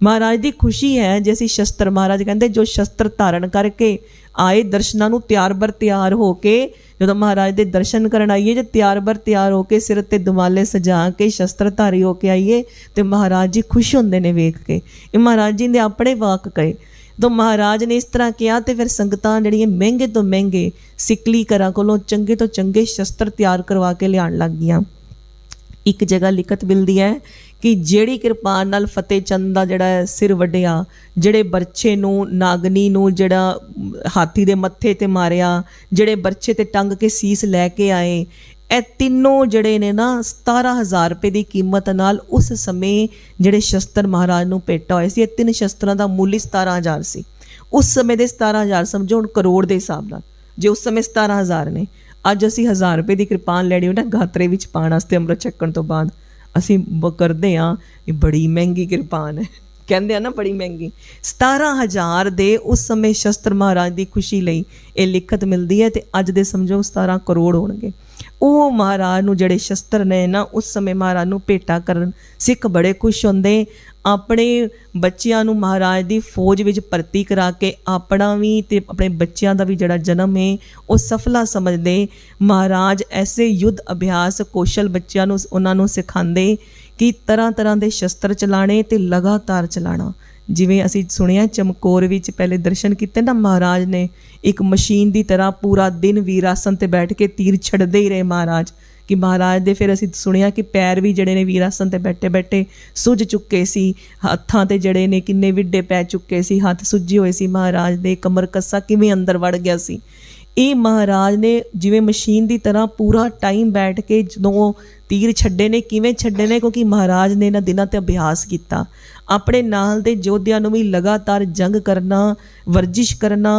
महाराज की खुशी है जे असी शस्त्र, महाराज कहते जो शस्त्र धारण करके आए दर्शनां नूं त्यार बर त्यार हो के जो महाराज के दर्शन करन आइए, जो त्यार बर त्यार होकर सिर ते दुमाले सजा के शस्त्रधारी होके आइए तो महाराज जी खुश होंदे ने वेख के। ये महाराज जी ने अपने वाक कहे तो महाराज ने इस तरह किया तो फिर संगतां जिहड़ियां महंगे तो महंगे सिकली घरां कोलों चंगे तो चंगे शस्त्र तैयार करवा के लियाण लग गईयां। एक जगह लिखत मिलती है कि जिहड़ी किरपान नाल फतेह चंद दा जिहड़ा सिर वड्डिया, जिहड़े बरछे नूं नागनी नूं जिहड़ा हाथी दे मत्थे ते मारिया, जिहड़े बरछे ते टंग के सीस लैके आए, ਇਹ तीनों ਜਿਹੜੇ ने ना 17,000 रुपये की कीमत नाल उस समय ਜਿਹੜੇ शस्त्र महाराज ਨੂੰ ਭੇਟਾ ਹੋਏ ਸੀ। ਇਹ ਤਿੰਨ ਸ਼ਸਤਰਾਂ ਦਾ ਮੁੱਲ 17,000 ਸੀ। उस समय ਦੇ 17,000 ਸਮਝੋ ਹੁਣ ਕਰੋੜ ਦੇ ਹਿਸਾਬ ਨਾਲ, ਜੇ ਉਸ ਸਮੇਂ 17,000 ਨੇ, ਅੱਜ ਅਸੀਂ 1,000 रुपये की किरपान ਲੈਣੀ ਹੋਏ ना ਗਾਤਰੇ ਵਿੱਚ ਪਾਉਣ ਵਾਸਤੇ ਅੰਮ੍ਰਿਤ ਛਕਣ ਤੋਂ ਬਾਅਦ, ਅਸੀਂ ਕਰਦੇ ਹਾਂ ਇਹ ਬੜੀ ਮਹਿੰਗੀ किरपान है, कहते हैं ना बड़ी महंगी। 17,000 दे उस समय शस्त्र महाराज की खुशी लई ये लिखत मिलती है तो अज दे समझो 17 करोड़ होणगे। ਉਹ महाराज नूं ਜਿਹੜੇ शस्त्र ने ना उस समय महाराज नूं भेटा करन सिख बड़े खुश होंदे। अपने बच्चियां नूं महाराज दी फौज विच भर्ती करा के अपना भी ते अपने बच्चियां दा भी जिहड़ा जन्म है वो सफला समझदे। महाराज ऐसे युद्ध अभ्यास कौशल बच्चियां नूं उन्हां नूं सिखांदे कि तरह तरह के शस्त्र चलाने ते लगातार चलाना। जिवें असी सुनिया चमकौर विच पहले दर्शन किते ना, महाराज ने एक मशीन की तरह पूरा दिन वीर आसन ते बैठ के तीर छड़दे ही रहे महाराज। कि महाराज दे फिर असी सुनिया कि पैर भी जड़े ने वीर आसन ते बैठे बैठे सुज चुके सी, हत्थां ते जड़े ने किन्ने विड्डे पै चुके सी, हत्थ सुजे हुए सी महाराज दे, कमर कस्सा किवें अंदर वड़ गया सी। ये महाराज ने जिवें मशीन की तरह पूरा टाइम बैठ के जदों तीर छड्डे ने किवें छड्डे ने, क्योंकि महाराज ने इन्हां दिनां ते अभ्यास किया। अपने नाल दे योद्धियां नूं भी लगातार जंग करना, वर्जिश करना,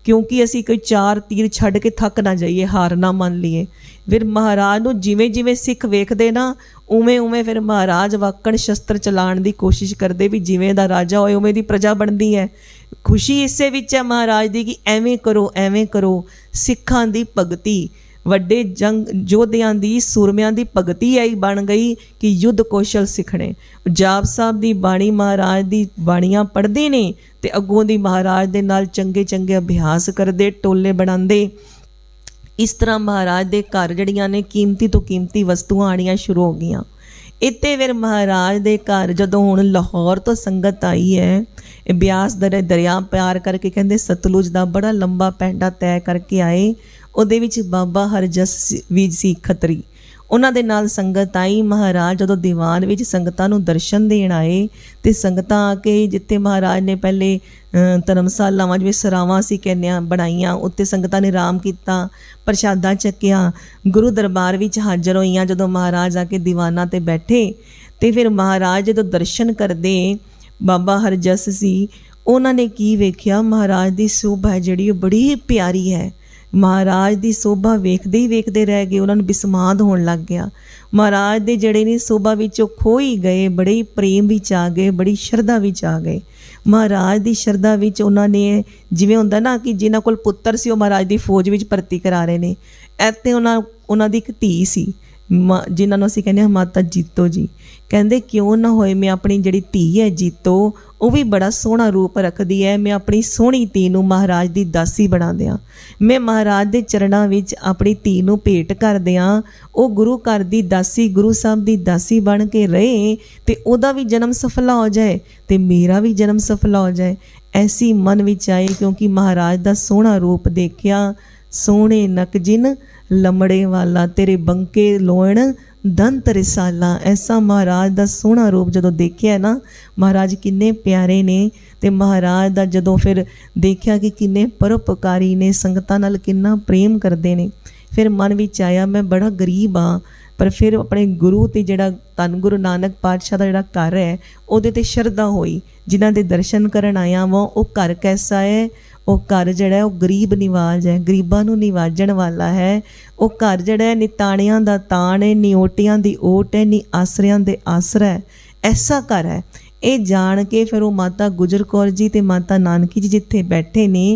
क्योंकि असी कोई 4 तीर छड्ड के थक ना जाइए, हार ना मान लीए। फिर महाराज नूं जिवें जिवें सिख वेखदे ना उवें उवें फिर महाराज वाकण शस्त्र चलाण दी कोशिश करदे भी जिवें दा राजा होए उवें दी प्रजा बनदी है। खुशी इसे विच है महाराज दी कि एवें करो एवें करो। सिखां दी भगती वड्डे जंग योद्धियां दी सूरमियां दी भगती आई बन गई कि युद्ध कौशल सिखने। जाप साहब दी बाणी महाराज दी बाणियां पढ़दे ने ते अगों दी महाराज दे नाल चंगे चंगे अभ्यास करदे, टोले बनांदे। इस तरह महाराज दे घर जड़ियां ने कीमती तो कीमती वस्तुआं आनियां शुरू हो गईयां। इत्ते फिर महाराज दे घर जदों हुण लाहौर तो संगत आई है, ब्यास दरिया पार करके कहंदे सतलुज दा बड़ा लंबा पैंडा तय करके आए। ਉਹਦੇ ਵਿੱਚ बाबा हरजस भी सी खतरी, उन्हां दे नाल संगत आई। महाराज जदों दीवान विच संगतां नूं दर्शन देण आए ते संगतां आके जिथे महाराज ने पहले धर्मशालावां जिवें सरावां सी कहने बनाईयां उत्ते संगतां ने आराम किया, प्रशादा चक्या, गुरु दरबार विच हाज़र होईयां। जदों महाराज आके दीवानां ते बैठे ते फिर महाराज जदों दर्शन करदे बाबा हरजस सी, उन्हां ने की वेख्या महाराज दी शोभा जिहड़ी बड़ी प्यारी है। महाराज की शोभा वेखते ही वेखते रह गए, उन्होंने बिस्माद होने लग गया। महाराज दे जड़े ने शोभा विचों खो ही गए, बड़े प्रेम विच आ गए, बड़ी शरधा विच आ गए। महाराज की शरधा विच उन्होंने जिवें हुंदा ना कि जिन्हां कोल पुत्तर सी महाराज की फौज विच भर्ती करा रहे ने, ऐते उन्हां दी इक धी सी जिन्हां नूं असीं कहने माता जीतो जी। कहंदे क्यों ना होए मैं अपनी जिहड़ी धी है जीतो वो भी बड़ा सोहना रूप रखदी है, मैं अपनी सोहनी धी नूं महाराज की दासी बना दियां। मैं महाराज के चरणों विच अपनी धी नूं भेंट कर दियां, वो गुरु घर की दासी गुरु साहब की दासी बन के रहे ते उहदा भी जन्म सफला हो जाए ते मेरा भी जन्म सफला हो जाए। ऐसी मन विच आई क्योंकि महाराज का सोहना रूप देखिया। सोहणे नक जिन लमड़े वाला तेरे बंके लोण दंत रिसाला। ऐसा महाराज का सोहना रूप जदों देखिया ना, महाराज किन्ने प्यारे ने, ते महाराज का जदों फिर देखिया कि किन्ने परोपकारी ने, संगतां नाल किन्ना प्रेम करते ने, फिर मन विच आया मैं बड़ा गरीब हाँ, पर फिर अपने गुरु ते जिहड़ा धन गुरु नानक पातशाह का जिहड़ा घर है उहदे ते शरधा होई, जिन्हां दे दर्शन करन आया वां। वो घर कैसा है? वो घर जिहड़ा है वो गरीब निवाज है, गरीबां नूं निवाजण वाला है। वो घर जिहड़ा है निताणियां दा ताण है, नी ओटियां दी ओट है, नी आसरियां दे आसरा है, ऐसा घर है। ये जान के फिर वो माता गुजर कौर जी ते माता नानकी जी जिथे बैठे ने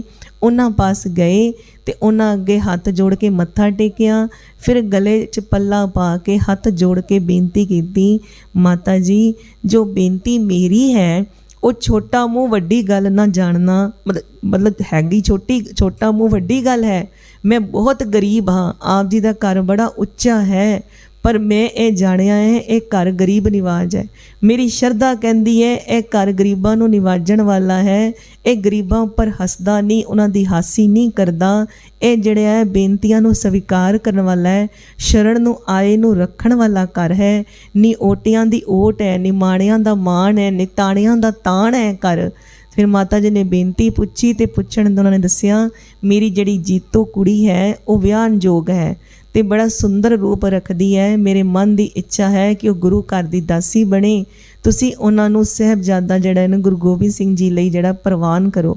उन्हां पास गए ते उन्हां अगे हथ जोड़ के मत्था टेकिया, फिर गले च पल्ला पा के हथ जोड़ के बेनती की, माता जी जो बेनती मेरी है वो छोटा मूँह वड्डी गल ना जानना, मतलब हैगी छोटा मूँह वड्डी गल है। मैं बहुत गरीब हाँ, आप जी का घर बड़ा उच्चा है, पर मैं ये जानिया है ये घर गरीब निवाज है। मेरी शरधा कहती है ये घर गरीबां नूं निवाजण वाला है, ये गरीबां उपर हसदा नहीं, उन्हां दी हासी नहीं करदा, ये जिहड़ा है बेनतियां नूं स्वीकार करन वाला है, शरण नूं आए नूं रखण वाला घर है। नी ओटियां दी ओट है, नी माणियां दा मान है, नी ताणियां दा ताण है घर। फिर माता जी ने बेनती पूछी तो पुछण ते उन्होंने दस्सिया मेरी जिहड़ी जीतो कुड़ी है वो विआहणयोग है ते बड़ा सुंदर रूप रखती है, मेरे मन की इच्छा है कि वह गुरु घर की दासी बने, तुसी उन्होंने साहिबजादा जिहड़ा है गुरु गोबिंद सिंह जी लई जिहड़ा प्रवान करो।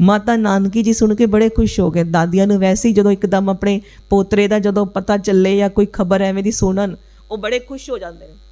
माता नानकी जी सुन के बड़े खुश हो गए। दादियां नूं वैसे ही जदों एकदम अपने पोतरे का जदों पता चले या कोई खबर एवें दी सुनन वो बड़े खुश हो जाते हैं।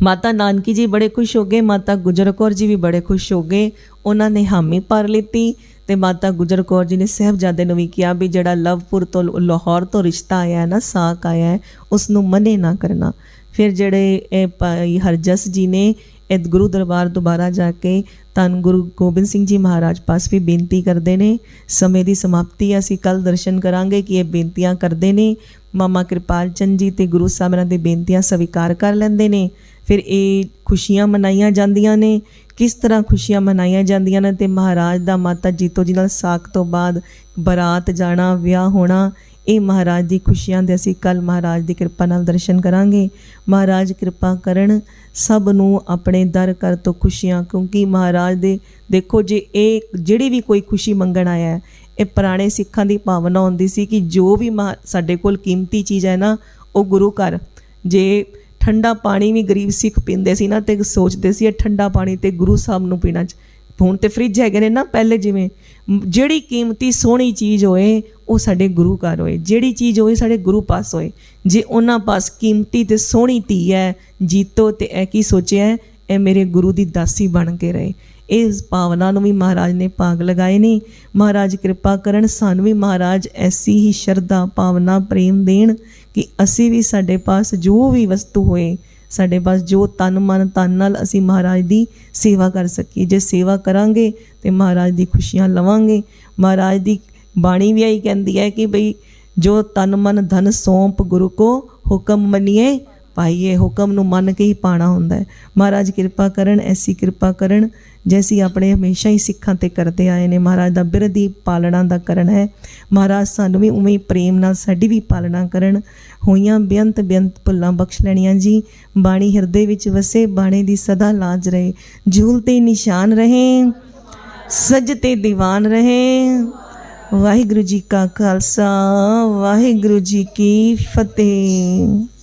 माता नानकी जी बड़े खुश हो गए, माता गुजर कौर जी भी बड़े खुश हो गए। उन्होंने हामी भर लीती ते माता गुजर कौर जी ने साहिबजादे नूं भी कहा भी जिहड़ा लवपुर तो लाहौर तो रिश्ता आया है ना, साक आया है, उसनूं मने ना करना। फिर जिहड़े भाई हरजस जी ने गुरु दरबार दोबारा जाके धन गुरु गोबिंद सिंह जी महाराज पास भी बेनती करते हैं। समय की समाप्ति असीं कल दर्शन करांगे कि ये बेनतियां करते हैं। मामा कृपाल चंद जी ते गुरु साहब इन्हां दी बेनतियां स्वीकार कर लैंदे ने। फिर ये खुशियां मनाइयां जांदियां ने। किस तरह खुशियां मनाइयां जांदियां ने ते महाराज दा माता जीतो जी नाल साक तो बाद बरात जाना, विआह होना, ये महाराज की खुशियां दे असीं कल महाराज की कृपा नाल दर्शन करांगे। महाराज कृपा करन सब नूं अपने दर कर तो खुशियां, क्योंकि महाराज दे देखो जे एक जिहड़ी भी कोई खुशी मंगण आया है, ये पुराने सिखां दी भावना होंदी सी कि जो भी साडे कोल कीमती चीज़ है ना वो गुरु घर। जे ठंडा पानी भी गरीब सिख पींदे सी ना ते सोचते सी ठंडा पानी ते गुरु साहब नूं पीना। हुण ते फ्रिज हैगे ने ना, पहले जिवें जिहड़ी कीमती सोहनी चीज़ होए वो साडे गुरु घर होए, जिहड़ी चीज़ होए साडे गुरु पास होए। जे उन्हां पास कीमती ते सोहनी धी है जीतो ते ऐ की सोचिया है ए मेरे गुरु दी दासी बन के रहे। इस भावना नूं भी महाराज ने भाग लगाए ने। महाराज कृपा करन सानूं भी महाराज ऐसी ही शरधा भावना प्रेम देण कि असी भी साडे पास जो भी वस्तु होए, साडे पास जो तन मन तन नाल असी महाराज दी सेवा कर सकीए। जे सेवा करांगे तो महाराज दी खुशियां लवांगे। महाराज दी बाणी भी आई कहती है कि बई जो तन मन धन सौंप गुरु को हुक्म मनिए पाइए, हुक्म नूं मन के ही पाना हुंदा है। महाराज कृपा करन, ऐसी कृपा करन जैसी अपने हमेशा ही सिखां ते करते आए ने। महाराज दा बिरध दी पालना दा करन है। महाराज सानूं भी उवें प्रेम नाल साडी भी पालना करन। होइयां बेअंत बेअंत भुल्लां बख्श लैणियां जी। बाणी हिरदे विच वसे, बाणे दी सदा लाज रहे। झूलते निशान रहे, सजते दीवान रहे। वाहिगुरू जी का खालसा, वाहिगुरू जी की फतेह।